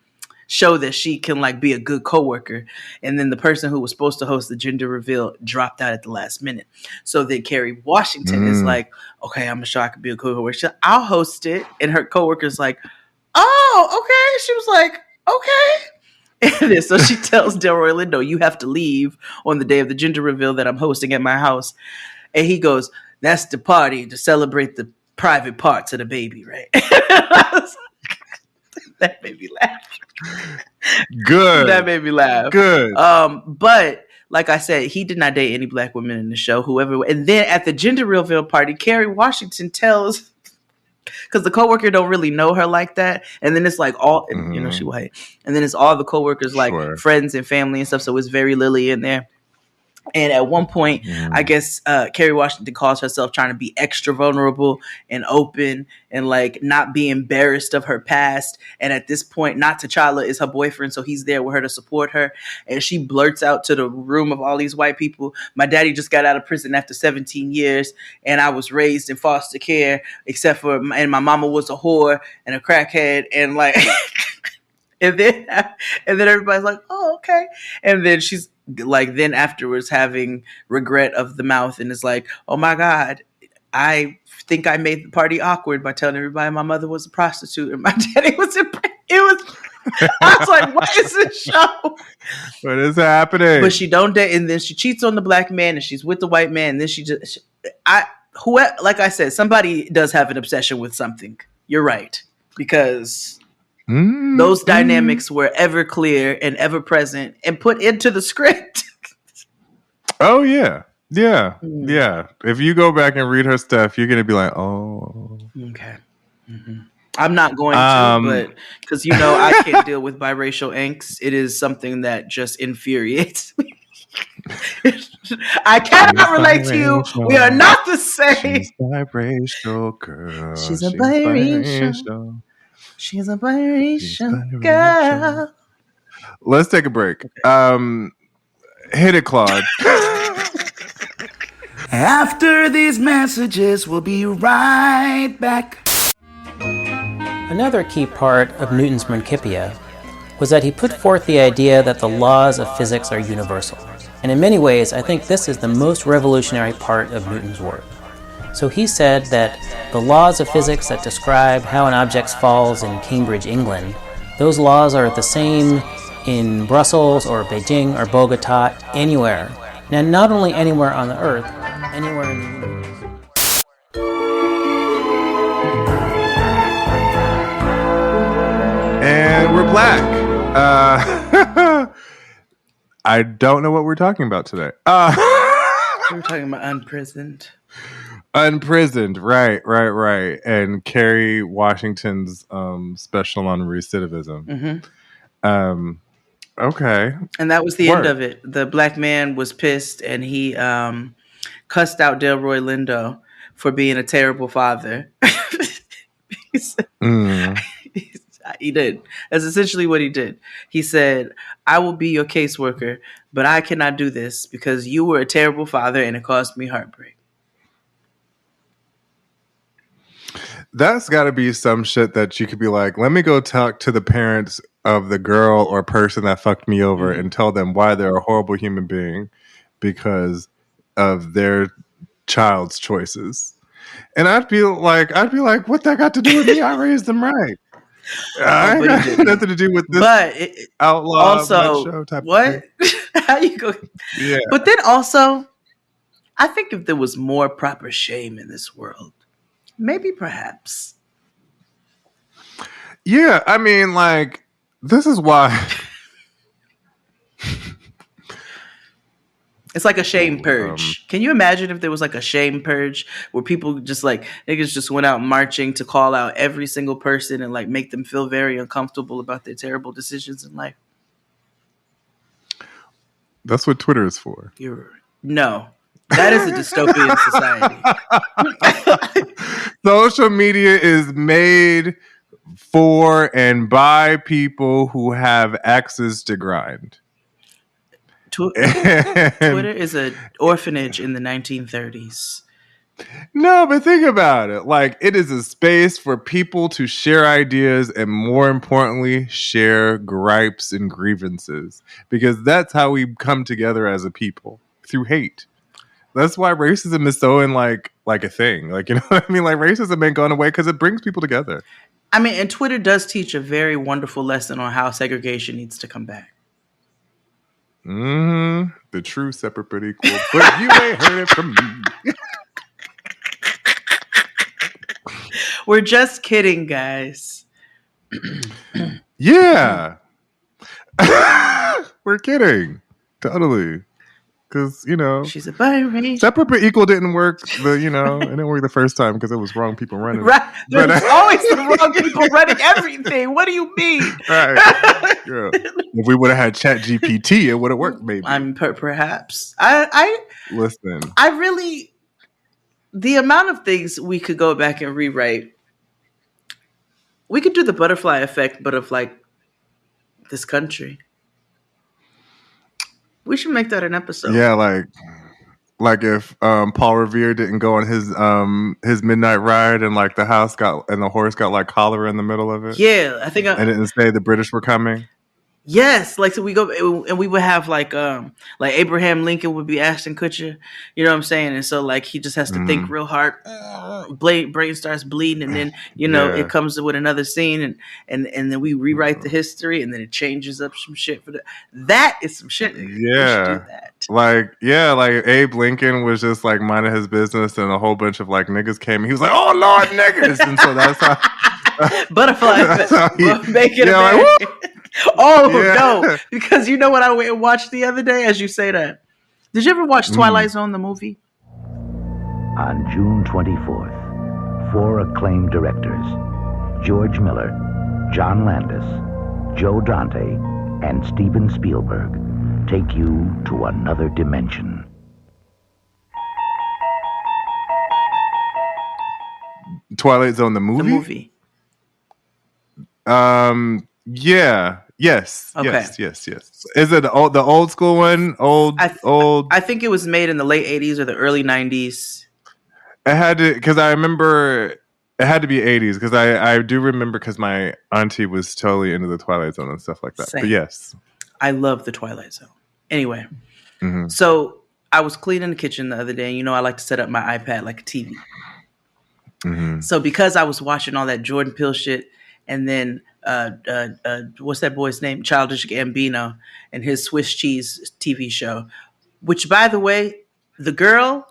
Speaker 1: show that she can like be a good coworker. And then the person who was supposed to host the gender reveal dropped out at the last minute. So then Kerry Washington is like, okay, I'm sure I could be a coworker. She's like, I'll host it. And her coworker's like, oh, okay. She was like, okay. And so she tells Delroy Lindo, you have to leave on the day of the gender reveal that I'm hosting at my house. And he goes, that's the party to celebrate the private parts of the baby, right? That made me laugh.
Speaker 2: Good.
Speaker 1: That made me laugh.
Speaker 2: Good.
Speaker 1: But like I said, he did not date any black women in the show, whoever. And then at the gender reveal party, Kerry Washington tells... because the coworker don't really know her like that, and then it's like all she white, and then it's all the coworkers like friends and family and stuff. So it's very Lily in there, And at one point, I guess Kerry Washington calls herself trying to be extra vulnerable and open and like not be embarrassed of her past. And at this point, not T'Challa is her boyfriend, so he's there with her to support her. And she blurts out to the room of all these white people, "My daddy just got out of prison after 17 years, and I was raised in foster care, and my mama was a whore and a crackhead," and like. And then everybody's like, "Oh, okay." And then she's like, then afterwards having regret of the mouth and is like, "Oh my God, I think I made the party awkward by telling everybody my mother was a prostitute and my daddy was it was I was like, what is this show?
Speaker 2: What is happening?
Speaker 1: But she don't date, and then she cheats on the black man and she's with the white man, and then like I said, somebody does have an obsession with something. You're right. Because those dynamics were ever clear and ever present and put into the script.
Speaker 2: Oh, yeah. Yeah. Yeah. If you go back and read her stuff, you're going to be like, oh.
Speaker 1: Okay. Mm-hmm. I'm not going to, but because, I can't deal with biracial angst. It is something that just infuriates me. I cannot relate to you. We are not the same.
Speaker 2: She's biracial, girl.
Speaker 1: She's a biracial. She's a biracial girl.
Speaker 2: Let's take a break. Hit it, Claude.
Speaker 10: After these messages, we'll be right back.
Speaker 11: Another key part of Newton's Principia was that he put forth the idea that the laws of physics are universal. And in many ways, I think this is the most revolutionary part of Newton's work. So he said that the laws of physics that describe how an object falls in Cambridge, England, those laws are the same in Brussels or Beijing or Bogota, anywhere. Now, not only anywhere on the Earth, anywhere in the universe.
Speaker 2: And we're black. I don't know what we're talking about today.
Speaker 1: We're talking about Unprisoned.
Speaker 2: Unprisoned, right. And Kerry Washington's special on recidivism.
Speaker 1: Mm-hmm.
Speaker 2: Okay.
Speaker 1: And that was the end of it. The black man was pissed and he cussed out Delroy Lindo for being a terrible father. He did. That's essentially what he did. He said, "I will be your caseworker, but I cannot do this because you were a terrible father and it caused me heartbreak."
Speaker 2: That's got to be some shit that you could be like, let me go talk to the parents of the girl or person that fucked me over and tell them why they're a horrible human being because of their child's choices. And I'd be like, what that got to do with me? I raised them right. I got nothing to do with this.
Speaker 1: But
Speaker 2: outlaw
Speaker 1: also,
Speaker 2: type
Speaker 1: what? How you go?
Speaker 2: Yeah.
Speaker 1: But then also, I think if there was more proper shame in this world, maybe perhaps.
Speaker 2: Yeah, I mean, like, this is why.
Speaker 1: It's like a shame purge. Can you imagine if there was like a shame purge where people just like niggas just went out marching to call out every single person and like make them feel very uncomfortable about their terrible decisions in life?
Speaker 2: That's what Twitter is for.
Speaker 1: No, that is a dystopian society.
Speaker 2: Social media is made for and by people who have axes to grind.
Speaker 1: Twitter is an orphanage in the 1930s.
Speaker 2: No, but think about it. Like, it is a space for people to share ideas and, more importantly, share gripes and grievances. Because that's how we come together as a people, through hate. That's why racism is so in like a thing. Like, you know what I mean? Like, racism ain't going away because it brings people together.
Speaker 1: I mean, and Twitter does teach a very wonderful lesson on how segregation needs to come back.
Speaker 2: The true separate but equal. But you ain't heard it from me.
Speaker 1: We're just kidding, guys.
Speaker 2: Yeah. We're kidding. Totally. Because, you know,
Speaker 1: she's a biracial.
Speaker 2: separate but equal didn't work. It didn't work the first time because it was wrong people running.
Speaker 1: Right. There's always the wrong people running everything. What do you mean?
Speaker 2: Right. Yeah. If we would have had Chat GPT, it would have worked, maybe.
Speaker 1: I'm perhaps.
Speaker 2: Listen.
Speaker 1: I really, the amount of things we could go back and rewrite. We could do the butterfly effect, but of like this country. We should make that an episode.
Speaker 2: Yeah, like if Paul Revere didn't go on his midnight ride and like the horse got like cholera in the middle of it.
Speaker 1: Yeah, I think.
Speaker 2: And didn't say the British were coming.
Speaker 1: Yes, like so we go and we would have like Abraham Lincoln would be Ashton Kutcher, you know what I'm saying? And so like he just has to think real hard, brain starts bleeding, and then it comes with another scene, and then we rewrite the history, and then it changes up some shit for that is some shit.
Speaker 2: Yeah,
Speaker 1: we should do that.
Speaker 2: Like Abe Lincoln was just like minding his business, and a whole bunch of like niggas came, and he was like, "Oh Lord, niggas!" And so that's how
Speaker 1: butterfly make it like, no, because you know what I went and watched the other day as you say that. Did you ever watch Twilight Zone, the movie?
Speaker 12: On June 24th, 4 acclaimed directors, George Miller, John Landis, Joe Dante, and Steven Spielberg, take you to another dimension.
Speaker 2: Twilight Zone, the movie?
Speaker 1: The movie.
Speaker 2: Yeah. Yes.
Speaker 1: Okay.
Speaker 2: Yes. Is it the old school one? Old.
Speaker 1: I think it was made in the late 80s or the early 90s.
Speaker 2: It had to, because I remember it had to be 80s, because I do remember, because my auntie was totally into the Twilight Zone and stuff like that.
Speaker 1: Same.
Speaker 2: But yes.
Speaker 1: I love the Twilight Zone. Anyway, so I was cleaning the kitchen the other day, and I like to set up my iPad like a TV. So because I was watching all that Jordan Peele shit, and then what's that boy's name? Childish Gambino and his Swiss Cheese TV show, which, by the way, the girl,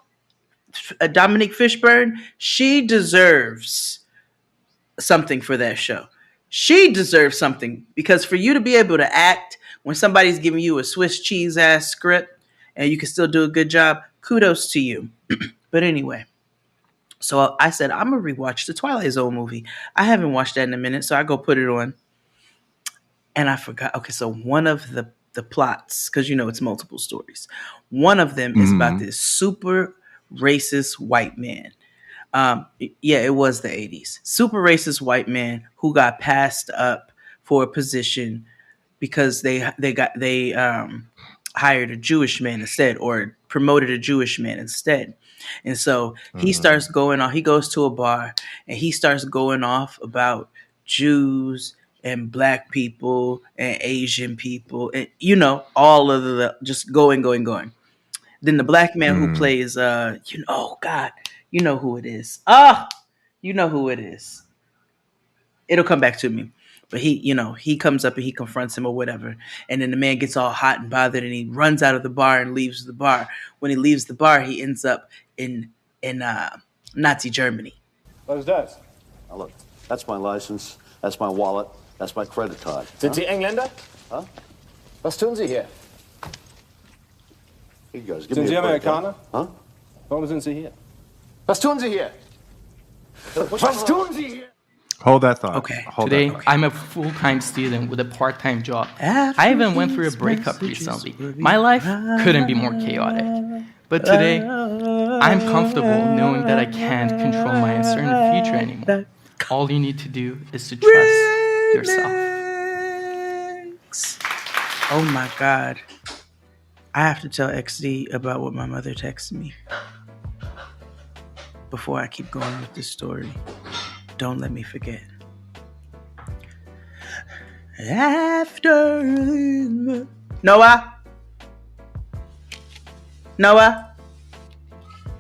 Speaker 1: Dominique Fishburne, she deserves something for that show. She deserves something, because for you to be able to act when somebody's giving you a Swiss cheese ass script and you can still do a good job, kudos to you. But anyway. So I said, I'm going to rewatch the Twilight Zone movie. I haven't watched that in a minute, so I go put it on. And I forgot. Okay, so one of the plots, because it's multiple stories. One of them is about this super racist white man. Yeah, it was the 80s. Super racist white man who got passed up for a position because they hired a Jewish man instead, or promoted a Jewish man instead. And so he starts going on, he goes to a bar and he starts going off about Jews and black people and Asian people and, all of the, just going. Then the black man who plays, God, you know who it is. You know who it is. It'll come back to me. But he comes up and he confronts him or whatever. And then the man gets all hot and bothered and he runs out of the bar and leaves the bar. When he leaves the bar, he ends up in Nazi Germany.
Speaker 13: What is that? Now look, that's my license, that's my wallet, that's my credit card.
Speaker 4: Sind Sie Engländer?
Speaker 13: Huh?
Speaker 4: Was tun Sie hier?
Speaker 13: Here you guys, give Sind me Sie a break, Amerikaner? Huh?
Speaker 4: Warum sind Sie hier? Was tun Sie hier? Was tun Sie hier?
Speaker 2: Hold that thought.
Speaker 1: Okay.
Speaker 14: Today, I'm a full-time student with a part-time job. I even went through a breakup recently. My life couldn't be more chaotic. But today, I'm comfortable knowing that I can't control my uncertain future anymore. All you need to do is to trust yourself.
Speaker 1: Oh my God. I have to tell XD about what my mother texted me before I keep going with this story. Don't let me forget. After this... Noah?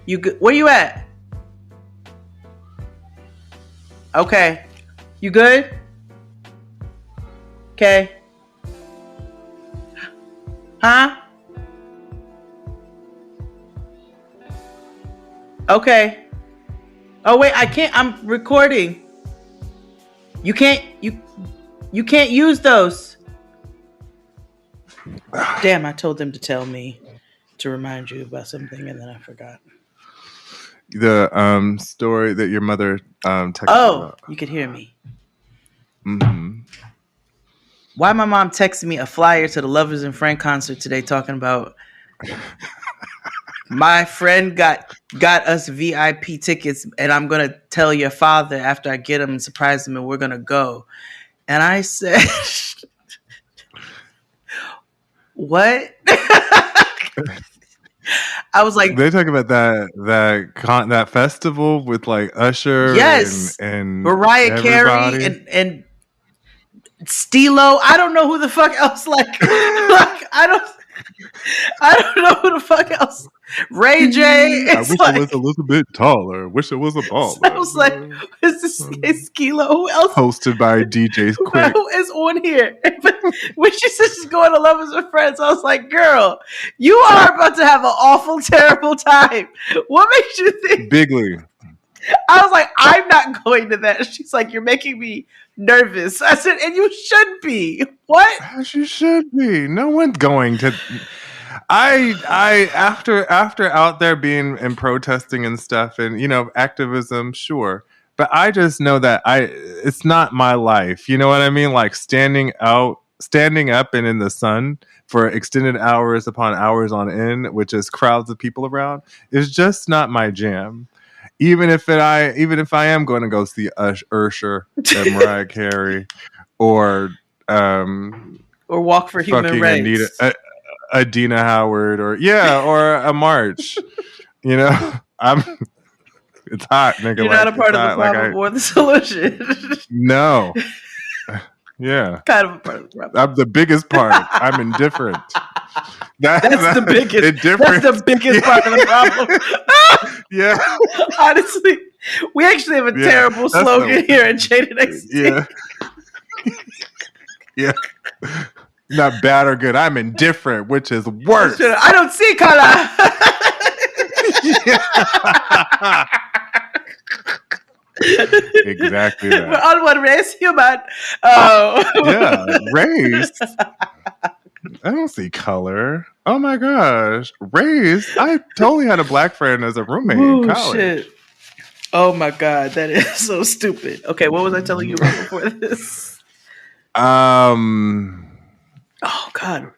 Speaker 1: You good? Where you at? Okay. You good? Okay. Huh? Okay. Oh wait, I can't. I'm recording. You can't use those. Damn, I told them to tell me. to remind you about something, and then I forgot.
Speaker 2: The story that your mother texted about.
Speaker 1: You could hear me.
Speaker 2: Mm-hmm.
Speaker 1: Why my mom texted me a flyer to the Lovers and Friend concert today, talking about my friend got us VIP tickets, and I'm gonna tell your father after I get him and surprise him, and we're gonna go. And I said, "What?" I was like,
Speaker 2: they talk about that festival with like Usher,
Speaker 1: yes,
Speaker 2: and
Speaker 1: Mariah
Speaker 2: everybody.
Speaker 1: Carey and Stilo. I don't know who the fuck else. Like I don't know who the fuck else. Ray J.
Speaker 2: I wish it was a little bit taller. Wish it was a baller.
Speaker 1: I was like, is this is Kilo? Who else?
Speaker 2: Hosted by DJ Quick.
Speaker 1: Who is on here? But when she said she's going to Lovers and Friends, I was like, girl, you are about to have an awful, terrible time. What makes you think?
Speaker 2: Bigly.
Speaker 1: I was like, I'm not going to that. She's like, you're making me nervous. I said, and you should be. What?
Speaker 2: As you should be. No one's going to. I after out there being and protesting and stuff, and activism, sure, but I just know that it's not my life. You know what I mean? Like standing up and in the sun for extended hours upon hours on end, which is crowds of people around, is just not my jam. Even if I am going to go see Usher and Mariah Carey or
Speaker 1: Walk for Human Rights.
Speaker 2: Adina Howard or a march. It's hot, nigga.
Speaker 1: You're not a part of the problem or the solution.
Speaker 2: No. Yeah.
Speaker 1: Kind of a part of the problem.
Speaker 2: I'm the biggest part. I'm indifferent.
Speaker 1: That's the biggest. That's the biggest part of the problem.
Speaker 2: Yeah.
Speaker 1: Honestly, we actually have a terrible slogan here at Jaded XT.
Speaker 2: Yeah. Yeah. Not bad or good. I'm indifferent, which is worse.
Speaker 1: I don't see color.
Speaker 2: Exactly that.
Speaker 1: We're all one race, human.
Speaker 2: Yeah, race. I don't see color. Oh my gosh, race. I totally had a black friend as a roommate in college.
Speaker 1: Shit. Oh my god, that is so stupid. Okay, what was I telling you about before this? Oh God,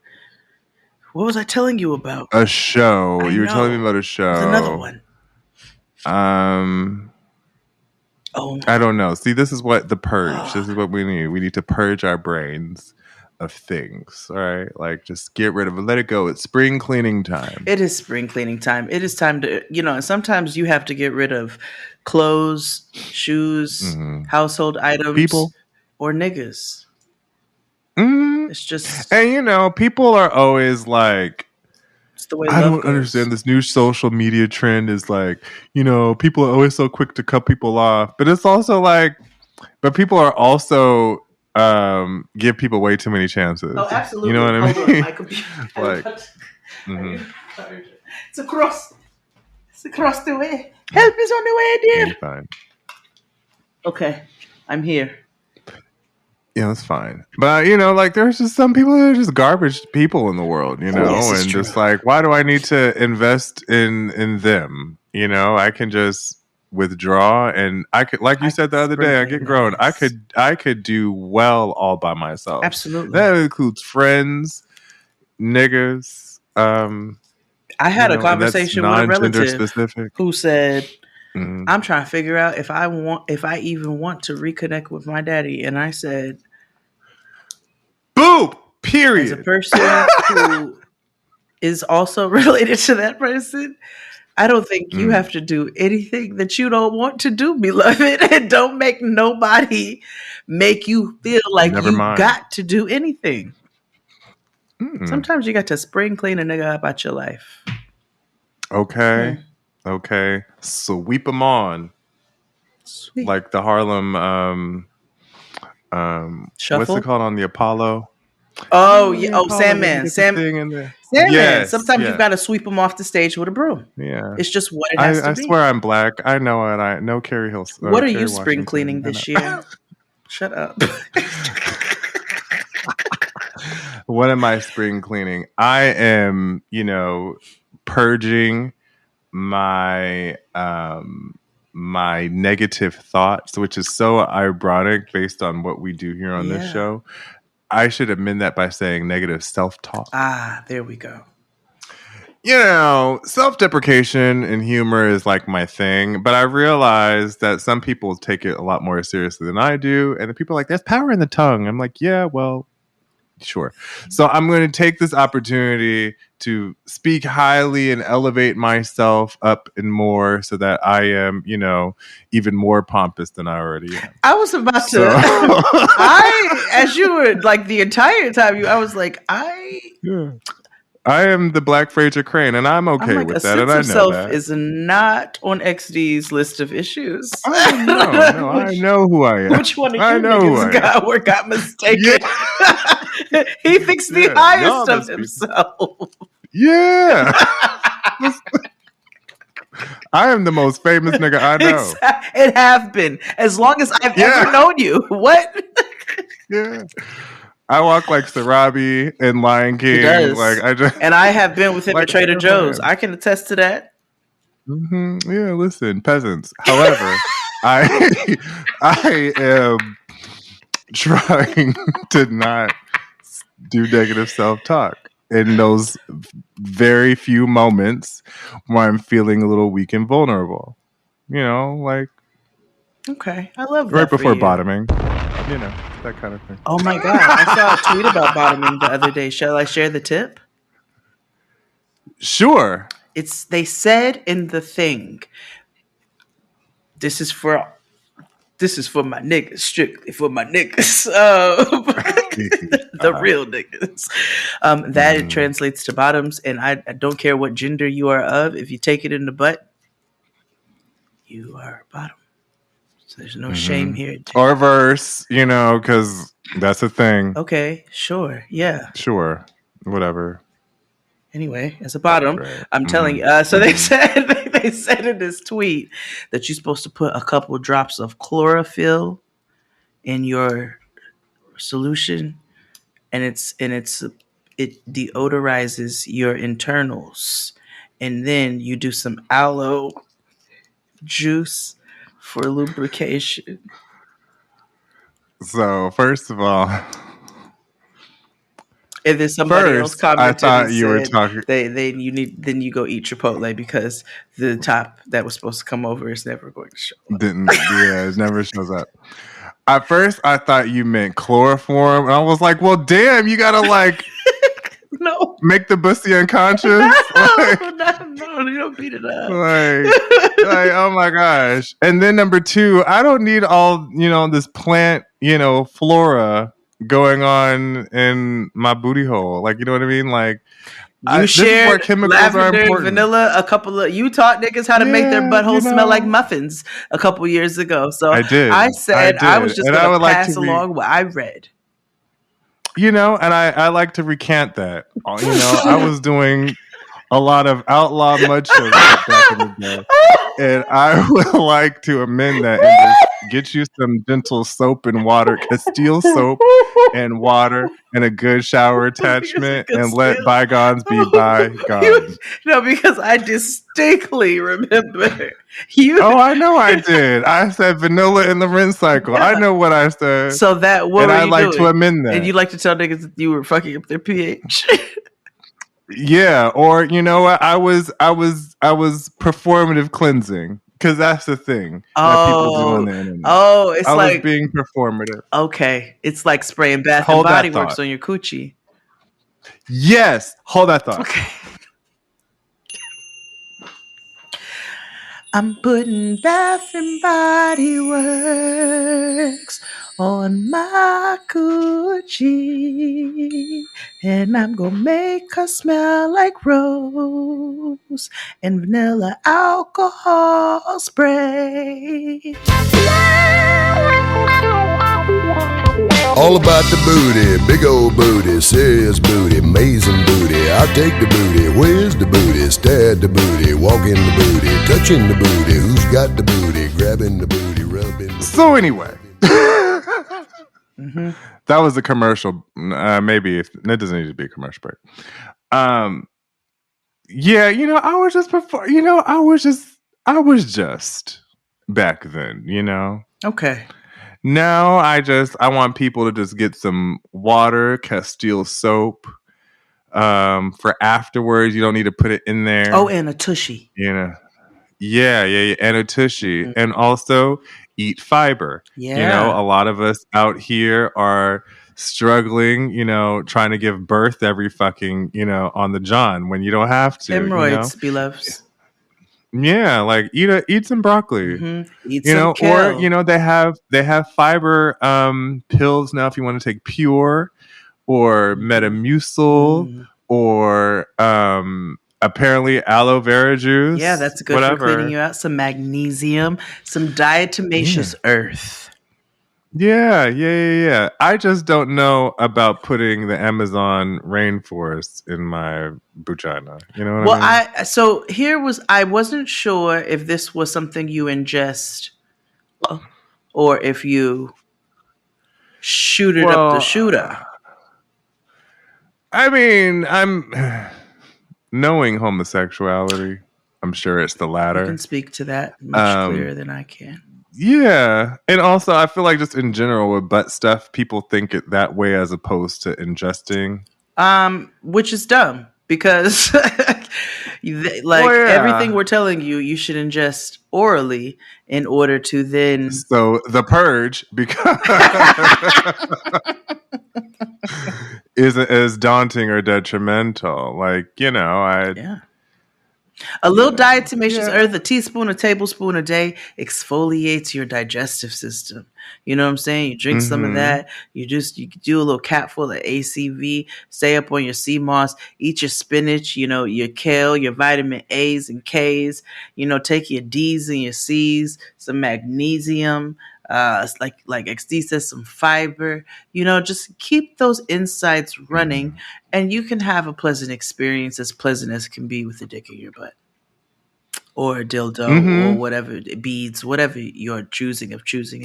Speaker 1: what was I telling you about?
Speaker 2: A show. You were telling me about a show.
Speaker 1: There's another one.
Speaker 2: I don't know. See, this is what the purge. This is what we need. We need to purge our brains of things. All right, like just get rid of it. Let it go. It's spring cleaning time.
Speaker 1: It is spring cleaning time. It is time to, and sometimes you have to get rid of clothes, shoes, household items,
Speaker 2: people,
Speaker 1: or niggas. It's just,
Speaker 2: and people are always like,
Speaker 1: it's the way
Speaker 2: I don't understand this new social media trend is like, people are always so quick to cut people off, but it's also like, but people are also give people way too many chances.
Speaker 1: Oh, absolutely.
Speaker 2: You know what I mean?
Speaker 1: Hold on, my computer.
Speaker 2: Like,
Speaker 1: it's across the way. Help is on the way, dear.
Speaker 2: Fine.
Speaker 1: Okay, I'm here.
Speaker 2: Yeah, it's fine. But like there's just some people that are just garbage people in the world, and just like, why do I need to invest in them? I can just withdraw, and I could, like you said the other day, I get grown. I could do well all by myself.
Speaker 1: Absolutely.
Speaker 2: That includes friends, niggas.
Speaker 1: I had a conversation with a relative
Speaker 2: specific.
Speaker 1: who said, I'm trying to figure out if I even want to reconnect with my daddy. And I said,
Speaker 2: boop, period.
Speaker 1: As a person who is also related to that person, I don't think you have to do anything that you don't want to do, beloved. And don't make nobody make you feel like got to do anything. Sometimes you got to spring clean a nigga up out your life.
Speaker 2: Okay. Okay. Sweep them on.
Speaker 1: Sweet.
Speaker 2: Like the Harlem
Speaker 1: Shuffle?
Speaker 2: What's it called on the Apollo?
Speaker 1: Oh, yeah. Oh, Sandman.
Speaker 2: Sandman.
Speaker 1: Yes, sometimes you've got to sweep them off the stage with a broom.
Speaker 2: Yeah.
Speaker 1: It's just what it has to be.
Speaker 2: I swear I'm black. I know it. I know Carrie Hill.
Speaker 1: What are you spring cleaning this year? Shut up.
Speaker 2: What am I spring cleaning? I am, purging my my negative thoughts, which is so ironic based on what we do here on this show. I should amend that by saying negative self-talk.
Speaker 1: Ah, there we go.
Speaker 2: You know, self-deprecation and humor is like my thing, but I realize that some people take it a lot more seriously than I do, and the people are like, there's power in the tongue. I'm like, yeah, well, sure. So I'm going to take this opportunity to speak highly and elevate myself up and more so that I am, you know, even more pompous than I already am.
Speaker 1: I was about to, as you were like the entire time, I was like,
Speaker 2: Yeah. I am the Black Fraser Crane, and I'm okay
Speaker 1: like,
Speaker 2: with that, and I know
Speaker 1: self
Speaker 2: that.
Speaker 1: is not on XD's list of issues.
Speaker 2: Oh, no, I know who I am.
Speaker 1: Which one of you niggas got mistaken? Yeah. He thinks the highest of himself.
Speaker 2: Yeah. I am the most famous nigga I know.
Speaker 1: It have been as long as I've ever known you. What?
Speaker 2: Yeah. I walk like Sarabi in Lion King.
Speaker 1: He does.
Speaker 2: Like
Speaker 1: and I have been with him
Speaker 2: like
Speaker 1: at Trader Joe's. I can attest to that.
Speaker 2: Mm-hmm. Yeah, listen, peasants. However, I am trying to not do negative self-talk in those very few moments where I'm feeling a little weak and vulnerable. You know, like
Speaker 1: okay, I love that.
Speaker 2: Right before
Speaker 1: for you.
Speaker 2: Bottoming, you know, that kind of thing.
Speaker 1: Oh my God, I saw a tweet about bottoming the other day. Shall I share the tip?
Speaker 2: Sure.
Speaker 1: They said in the thing, this is for my niggas, strictly for my niggas. The real niggas. That it translates to bottoms, and I don't care what gender you are of. If you take it in the butt, you are bottom. So there's no shame here.
Speaker 2: Or verse, you know, because that's a thing.
Speaker 1: Okay, sure, yeah.
Speaker 2: Sure, whatever.
Speaker 1: Anyway, as a bottom, I'm telling you. So they said in this tweet that you're supposed to put a couple drops of chlorophyll in your solution, and it deodorizes your internals, and then you do some aloe juice for lubrication.
Speaker 2: So first of all,
Speaker 1: and then somebody else commented.
Speaker 2: I thought you were talking.
Speaker 1: Then you go eat Chipotle because the top that was supposed to come over is never going to show up.
Speaker 2: It never shows up. At first, I thought you meant chloroform, and I was like, "Well, damn, you gotta like."
Speaker 1: No.
Speaker 2: Make the pussy unconscious?
Speaker 1: No, you don't beat it up.
Speaker 2: Like, oh my gosh. And then number two, I don't need all, you know, this plant, you know, flora going on in my booty hole. Like, you know what I mean? Like,
Speaker 1: shared lavender and vanilla. You taught niggas how to make their butthole smell like muffins a couple years ago. So I did. I said I was just going to pass along what I read.
Speaker 2: You know, and I like to recant that. You know, I was doing a lot of outlaw mud shows back in the day. And I would like to amend that and just get you some gentle soap and water, Castile soap and water and a good shower attachment and let bygones be bygones.
Speaker 1: No, because I distinctly remember you.
Speaker 2: Oh, I know I did. I said vanilla in the rinse cycle. I know what I said.
Speaker 1: So that what
Speaker 2: and
Speaker 1: I
Speaker 2: like to amend that.
Speaker 1: And you like to tell niggas that you were fucking up their pH.
Speaker 2: Yeah, or you know what? I was performative cleansing because that's the thing that people do on the internet.
Speaker 1: Oh, I
Speaker 2: was being performative.
Speaker 1: Okay, it's like spraying Bath and Body Works on your coochie.
Speaker 2: Yes, hold that thought.
Speaker 1: Okay. I'm putting Bath and Body Works on my coochie, and I'm gonna make her smell like rose and vanilla alcohol spray.
Speaker 15: All about the booty, big old booty, serious booty, amazing booty. I'll take the booty, where's the booty? Stare at the booty, walk in the booty, touching the booty. Who's got the booty? Grabbing the booty, rubbing the booty.
Speaker 2: So anyway, that was a commercial. Maybe it doesn't need to be a commercial break. Yeah, I was just before. I was just back then.
Speaker 1: Okay.
Speaker 2: Now I want people to just get some water, Castile soap. For afterwards, you don't need to put it in there.
Speaker 1: Oh, and a tushy.
Speaker 2: Yeah, and a tushy, and also eat fiber.
Speaker 1: Yeah.
Speaker 2: A lot of us out here are struggling, trying to give birth every fucking, on the John when you don't have to.
Speaker 1: Hemorrhoids, beloveds.
Speaker 2: Yeah, like eat some broccoli.
Speaker 1: Eat some
Speaker 2: Or
Speaker 1: kale.
Speaker 2: they have fiber pills now if you want to take Pure or Metamucil or apparently aloe vera juice.
Speaker 1: Yeah, that's good for cleaning you out. Some magnesium, some diatomaceous earth.
Speaker 2: Yeah. I just don't know about putting the Amazon rainforest in my vagina. You know what I mean?
Speaker 1: So I wasn't sure if this was something you ingest or if you shoot it up the shooter.
Speaker 2: I mean, I'm knowing homosexuality. I'm sure it's the latter.
Speaker 1: You can speak to that much clearer than I can.
Speaker 2: Yeah. And also, I feel like just in general with butt stuff, people think it that way as opposed to ingesting.
Speaker 1: Which is dumb because everything we're telling you, you should ingest orally in order to then.
Speaker 2: So the purge isn't as daunting or detrimental.
Speaker 1: A little diatomaceous earth, a teaspoon, a tablespoon a day exfoliates your digestive system. You know what I'm saying? You drink some of that. You do a little cap full of ACV. Stay up on your sea moss. Eat your spinach. Your kale, your vitamin A's and K's. Take your D's and your C's. Some magnesium. Like XD says, some fiber. Just keep those insides running, and you can have a pleasant experience, as pleasant as can be, with a dick in your butt, or a dildo, or whatever, beads, whatever your choosing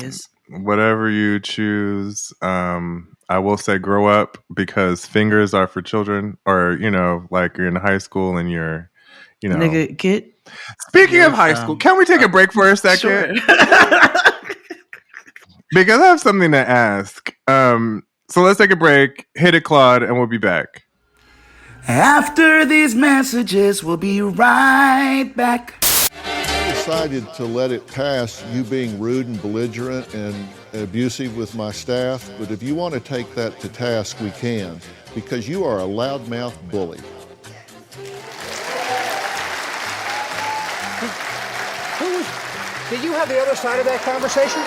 Speaker 1: is.
Speaker 2: Whatever you choose. I will say, grow up, because fingers are for children, or like you're in high school and you're,
Speaker 1: Nigga, get.
Speaker 2: Speaking of high school, can we take a break for a second?
Speaker 1: Sure.
Speaker 2: Because I have something to ask. So let's take a break, hit it, Claude, and we'll be back.
Speaker 10: After these messages, we'll be right back.
Speaker 16: I decided to let it pass, you being rude and belligerent and abusive with my staff, but if you want to take that to task, we can, because you are a loudmouth bully.
Speaker 3: Did you have the other side of that conversation?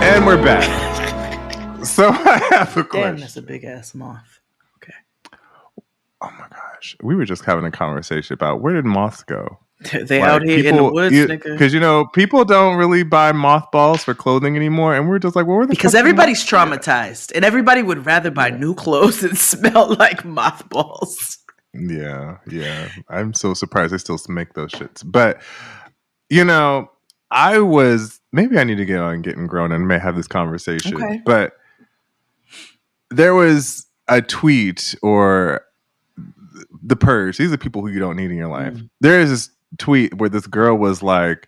Speaker 2: And we're back. So I have a question.
Speaker 1: Damn, that's a big ass moth. Okay.
Speaker 2: Oh my gosh. We were just having a conversation about where did moths go?
Speaker 1: They out here in the woods, nigga.
Speaker 2: Because people don't really buy mothballs for clothing anymore, and we're just like, well, where the
Speaker 1: because everybody's traumatized, and everybody would rather buy new clothes and smell like mothballs.
Speaker 2: Yeah. I'm so surprised they still make those shits. But maybe I need to get on Getting Grown and may have this conversation.
Speaker 1: Okay.
Speaker 2: But there was a tweet or the Purge. These are people who you don't need in your life. There is this tweet where this girl was like,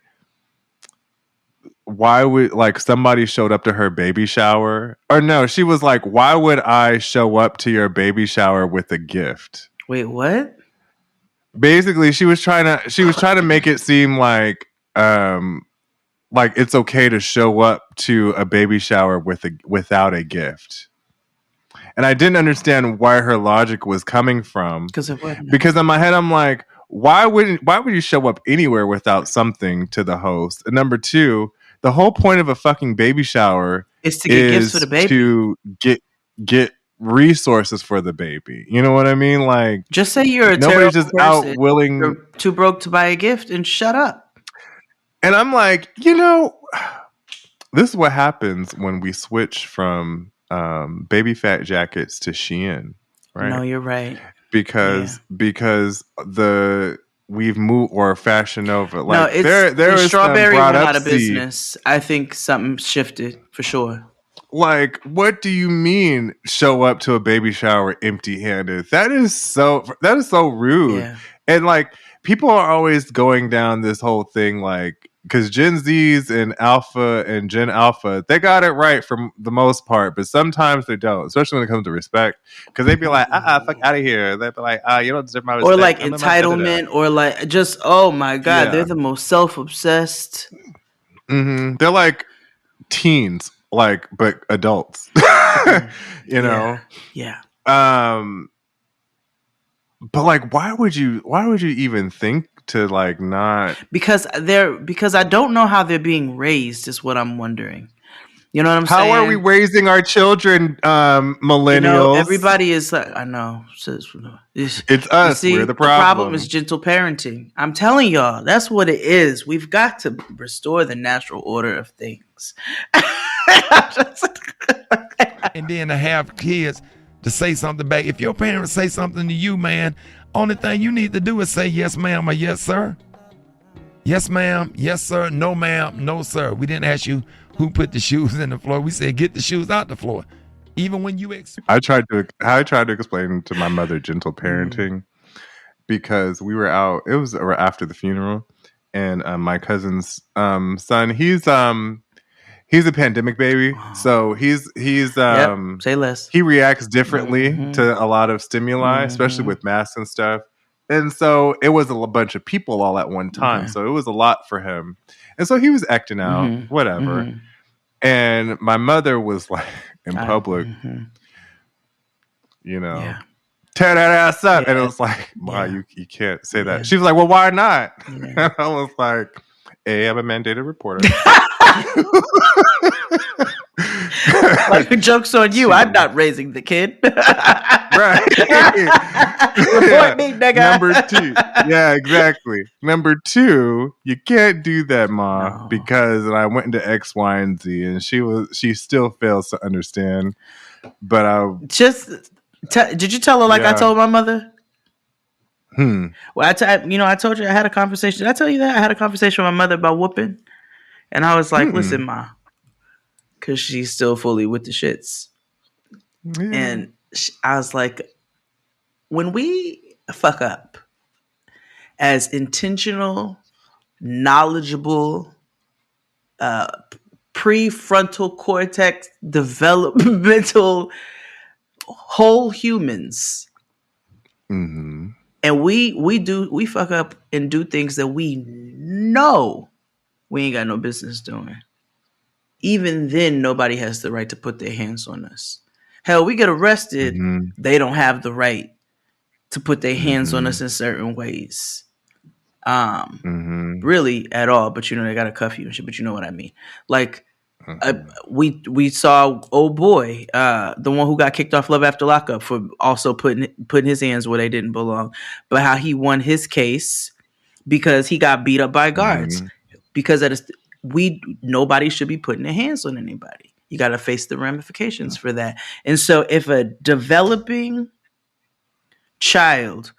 Speaker 2: why would somebody showed up to her baby shower? Or no, she was like, why would I show up to your baby shower with a gift?
Speaker 1: Wait, what?
Speaker 2: Basically, she was trying to make it seem like it's okay to show up to a baby shower without a gift. And I didn't understand where her logic was coming from. Because in my head, I'm like, why would you show up anywhere without something to the host? And number two, the whole point of a fucking baby shower
Speaker 1: is to get gifts for the baby.
Speaker 2: To get resources for the baby. You know what I mean? Like,
Speaker 1: just say you're a
Speaker 2: nobody's just
Speaker 1: person.
Speaker 2: out willing.
Speaker 1: You're too broke to buy a gift and shut up.
Speaker 2: And I'm like, this is what happens when we switch from baby fat jackets to Shein, right?
Speaker 1: No, you're right.
Speaker 2: Because the we've moved, or Fashion Nova.
Speaker 1: No,
Speaker 2: Like
Speaker 1: it's
Speaker 2: there
Speaker 1: when
Speaker 2: is some
Speaker 1: Strawberry
Speaker 2: brought
Speaker 1: went
Speaker 2: up
Speaker 1: out of
Speaker 2: seed.
Speaker 1: business. I think something shifted for sure.
Speaker 2: Like, what do you mean show up to a baby shower empty-handed? That is so rude.
Speaker 1: Yeah.
Speaker 2: And like people are always going down this whole thing like because Gen Zs and Alpha and Gen Alpha, they got it right for the most part, but sometimes they don't, especially when it comes to respect. Because they'd be like, fuck out of here. They'd be like, you don't deserve my respect.
Speaker 1: Or like entitlement, or like just oh my god, they're the most self-obsessed.
Speaker 2: Mm-hmm. They're like teens, like but adults. You know?
Speaker 1: Yeah.
Speaker 2: But like why would you even think to like not
Speaker 1: because I don't know how they're being raised is what I'm wondering. You know what I'm
Speaker 2: how
Speaker 1: saying?
Speaker 2: are we raising our children, millennials?
Speaker 1: You know, everybody is like, I know.
Speaker 2: It's us.
Speaker 1: See,
Speaker 2: we're the
Speaker 1: the problem
Speaker 2: problem.
Speaker 1: is gentle parenting. I'm telling y'all, that's what it is. We've got to restore the natural order of things.
Speaker 17: And then to have kids to say something back. If your parents say something to you, man, only thing you need to do is say yes, ma'am, or yes, sir. Yes, ma'am. Yes, sir. No, ma'am. No, sir. We didn't ask you who put the shoes in the floor. We said get the shoes out the floor. Even when you
Speaker 2: I tried to explain to my mother gentle parenting because we were out. It was after the funeral, and my cousin's son. He's a pandemic baby, so he's
Speaker 1: say less.
Speaker 2: He reacts differently to a lot of stimuli, especially with masks and stuff. And so it was a bunch of people all at one time, so it was a lot for him. And so he was acting out, whatever. And my mother was like in public, you know, tear that ass up. And it was like, Ma, you can't say that. She was like, well, why not? And I was like, I'm a mandated reporter.
Speaker 1: Like the joke's on you. I'm not raising the kid.
Speaker 2: Right.
Speaker 1: Report me, nigga.
Speaker 2: Number 2. Yeah, exactly. Number 2, you can't do that, Ma, because I went into X, Y, and Z, and she still fails to understand. But
Speaker 1: did you tell her like I told my mother?
Speaker 2: Well,
Speaker 1: I told you I had a conversation. Did I tell you that? I had a conversation with my mother about whooping. And I was like, listen, Ma, because she's still fully with the shits. And I was like, when we fuck up as intentional, knowledgeable, prefrontal cortex developmental whole humans, and we fuck up and do things that we know we ain't got no business doing. Even then, nobody has the right to put their hands on us. Hell, we get arrested, they don't have the right to put their hands on us in certain ways. Really at all, but they gotta cuff you and shit, but you know what I mean. Like, we saw old boy, the one who got kicked off Love After Lockup for also putting his hands where they didn't belong, but how he won his case because he got beat up by guards. Because nobody should be putting their hands on anybody. You got to face the ramifications for that. And so if a developing child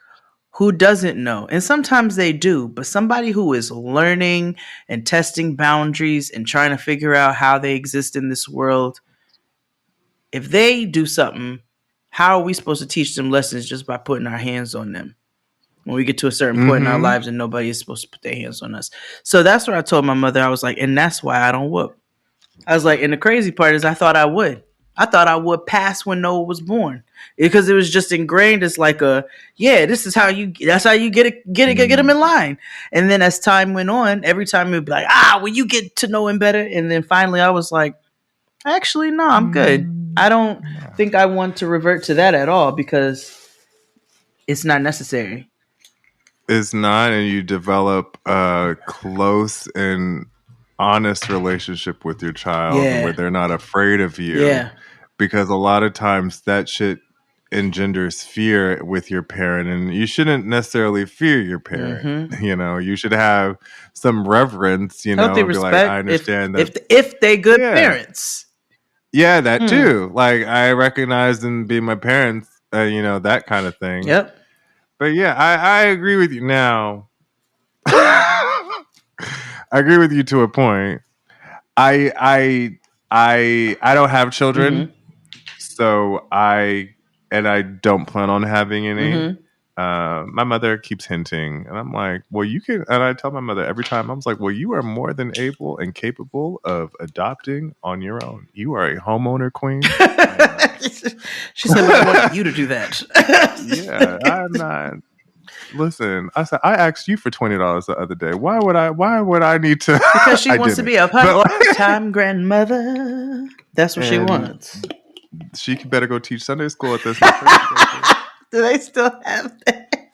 Speaker 1: who doesn't know, and sometimes they do, but somebody who is learning and testing boundaries and trying to figure out how they exist in this world, if they do something, how are we supposed to teach them lessons just by putting our hands on them? When we get to a certain point in our lives and nobody is supposed to put their hands on us. So that's what I told my mother. I was like, and that's why I don't whoop. I was like, and the crazy part is I thought I would. I thought I would pass when Noah was born. Because it was just ingrained as like this is that's how you get him in line. And then as time went on, every time it would be like, well, you get to know him better. And then finally I was like, actually, no, I'm good. I don't think I want to revert to that at all because it's not necessary.
Speaker 2: It's not, and you develop a close and honest relationship with your child where they're not afraid of you.
Speaker 1: Yeah.
Speaker 2: Because a lot of times that shit engenders fear with your parent, and you shouldn't necessarily fear your parent. You should have some reverence,
Speaker 1: healthy respect.
Speaker 2: Be like, I understand that
Speaker 1: if they good parents.
Speaker 2: Yeah, that too. Like I recognize them being my parents, that kind of thing.
Speaker 1: Yep.
Speaker 2: But yeah, I agree with you now. I agree with you to a point. I don't have children, so I don't plan on having any. My mother keeps hinting, and I'm like, well, you can. And I tell my mother every time, I was like, well, you are more than able and capable of adopting on your own. You are a homeowner queen.
Speaker 1: She said, I want you to do that.
Speaker 2: Yeah, I'm not. Listen, I said I asked you for $20 the other day. Why would I need to?
Speaker 1: Because she
Speaker 2: I
Speaker 1: wants to
Speaker 2: didn't.
Speaker 1: be a
Speaker 2: But,
Speaker 1: part-time grandmother. That's what she wants.
Speaker 2: She better go teach Sunday school at this.
Speaker 1: Do they still have that?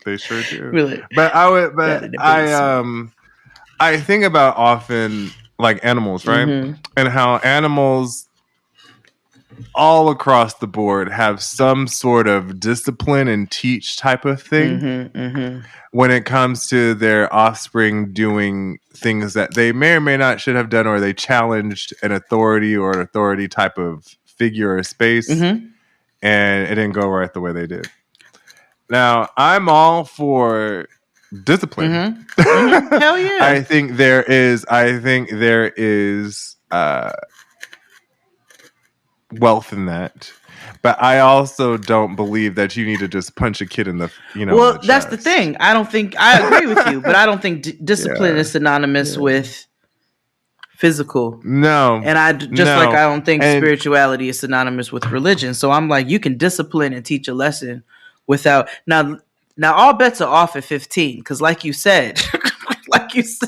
Speaker 2: They sure do.
Speaker 1: Really?
Speaker 2: But I think about often like animals, right? And how animals all across the board have some sort of discipline and teach type of thing when it comes to their offspring doing things that they may or may not should have done, or they challenged an authority or an authority type of figure or space, and it didn't go right the way they did. Now, I'm all for discipline.
Speaker 1: Hell yeah.
Speaker 2: I think there is wealth in that. But I also don't believe that you need to just punch a kid in the,
Speaker 1: Well,
Speaker 2: in the
Speaker 1: that's
Speaker 2: chest.
Speaker 1: the thing. I agree with you, but I don't think discipline is synonymous with physical.
Speaker 2: No.
Speaker 1: And like I don't think spirituality is synonymous with religion. So I'm like, you can discipline and teach a lesson without now all bets are off at 15, because like you said,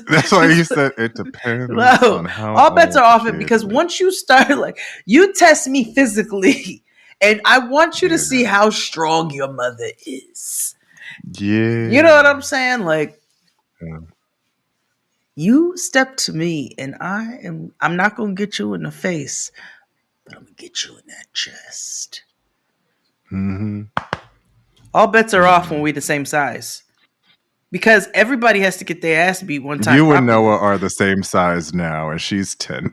Speaker 2: that's why you said it depends on how
Speaker 1: all bets are off it, because
Speaker 2: is.
Speaker 1: once you start, like, you test me physically and I want you to see how strong your mother is.
Speaker 2: Yeah.
Speaker 1: You know what I'm saying? Like, you step to me and I'm not gonna get you in the face, but I'm gonna get you in that chest. All bets are off when we're the same size, because everybody has to get their ass beat one time.
Speaker 2: You and Noah are the same size now, and she's 10.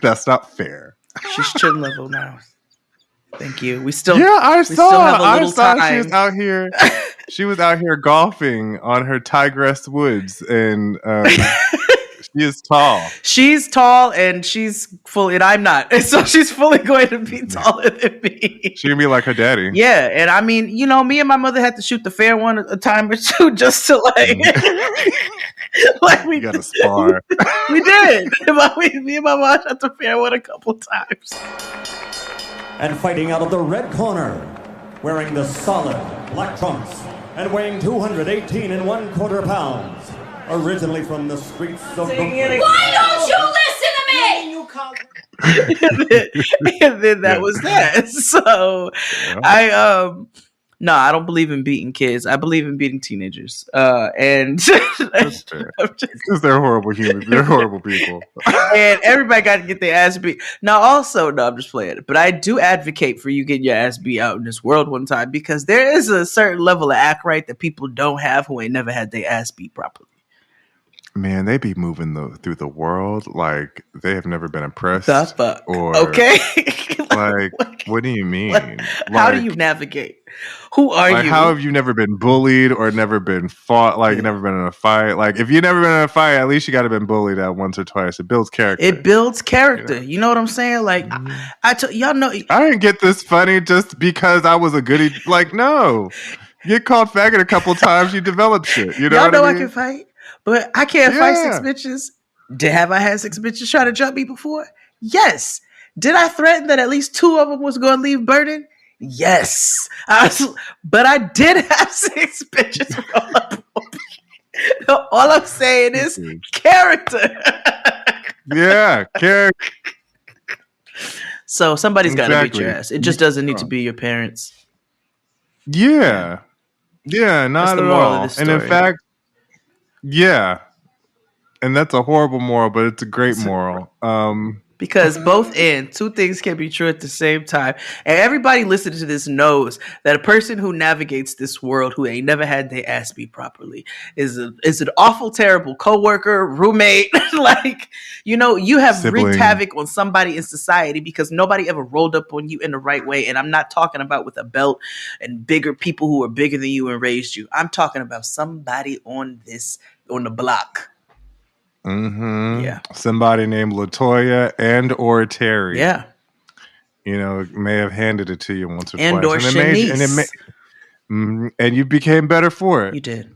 Speaker 2: That's not fair.
Speaker 1: She's chin level now. Thank you. I saw.
Speaker 2: She was out here. She was out here golfing on her Tigress Woods, and she is tall.
Speaker 1: She's tall, and she's full, and I'm not. And so she's fully going to be taller than me.
Speaker 2: She can be like her daddy.
Speaker 1: Yeah, and I mean, me and my mother had to shoot the fair one a time or two just to like
Speaker 2: we got to spar.
Speaker 1: We did. Me and my mom shot the fair one a couple times.
Speaker 18: And fighting out of the red corner, wearing the solid black trunks and weighing 218 1/4 pounds, originally from the streets of Brooklyn.
Speaker 3: Why don't you listen to me?
Speaker 1: and then that was that. So I don't believe in beating kids. I believe in beating teenagers. And
Speaker 2: because they're horrible humans. They're horrible people.
Speaker 1: And everybody got to get their ass beat. Now, also, no, I'm just playing it, but I do advocate for you getting your ass beat out in this world one time, because there is a certain level of act right that people don't have who ain't never had their ass beat properly.
Speaker 2: Man, they be moving through the world like they have never been impressed.
Speaker 1: The fuck?
Speaker 2: Or,
Speaker 1: okay.
Speaker 2: What do you mean?
Speaker 1: How do you navigate? Who are you?
Speaker 2: How have you never been bullied or never been fought? Like, never been in a fight? Like, if you've never been in a fight, at least you got to been bullied at once or twice. It builds character.
Speaker 1: It builds character. You know what I'm saying? Like, y'all know.
Speaker 2: I didn't get this funny just because I was a goodie. Like, no. You get called faggot a couple times, you develop shit. You know
Speaker 1: y'all
Speaker 2: what
Speaker 1: know
Speaker 2: I mean?
Speaker 1: I can fight, but I can't fight 6 bitches. Have I had 6 bitches try to jump me before? Yes. Did I threaten that at least 2 of them was going to leave burning? Yes. But I did have 6 bitches. All I'm saying is character.
Speaker 2: Yeah, character.
Speaker 1: So somebody's got to beat your ass. It just doesn't need to be your parents.
Speaker 2: Yeah. Yeah, not
Speaker 1: that's the
Speaker 2: at
Speaker 1: moral
Speaker 2: all.
Speaker 1: of this story.
Speaker 2: And in fact, yeah. And that's a horrible moral, but it's a great moral.
Speaker 1: Because both ends, two things can be true at the same time. And everybody listening to this knows that a person who navigates this world who ain't never had their ass beat properly is an awful, terrible coworker, roommate. Like, you know, you have
Speaker 2: Sibling.
Speaker 1: wreaked havoc on somebody in society because nobody ever rolled up on you in the right way. And I'm not talking about with a belt and bigger people who are bigger than you and raised you. I'm talking about somebody on the block.
Speaker 2: Mm-hmm.
Speaker 1: Yeah.
Speaker 2: Somebody named LaToya and or Terry.
Speaker 1: Yeah.
Speaker 2: You know, may have handed it to you once or
Speaker 1: And
Speaker 2: twice.
Speaker 1: or Shanice.
Speaker 2: And you became better for it.
Speaker 1: You did.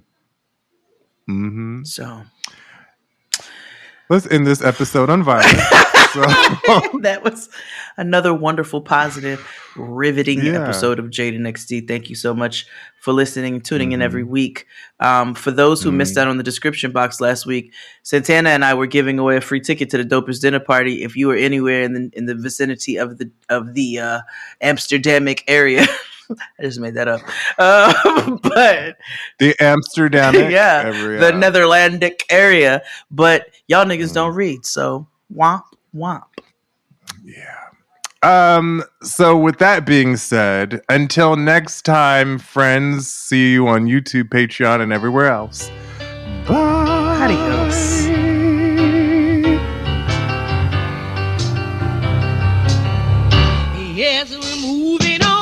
Speaker 2: Mm-hmm.
Speaker 1: So
Speaker 2: let's end this episode on violence.
Speaker 1: That was another wonderful, positive, riveting episode of Jaden XD. Thank you so much for listening and tuning in every week. For those who missed out on the description box last week, Santana and I were giving away a free ticket to the Dopest Dinner Party. If you were anywhere in the vicinity of the Amsterdamic area. I just made that up. But
Speaker 2: the Amsterdamic,
Speaker 1: the Netherlandic area. But y'all niggas don't read, so womp womp.
Speaker 2: So with that being said, until next time, friends, see you on YouTube, Patreon, and everywhere else. Bye.
Speaker 1: Adios.
Speaker 3: Yes, we're moving on.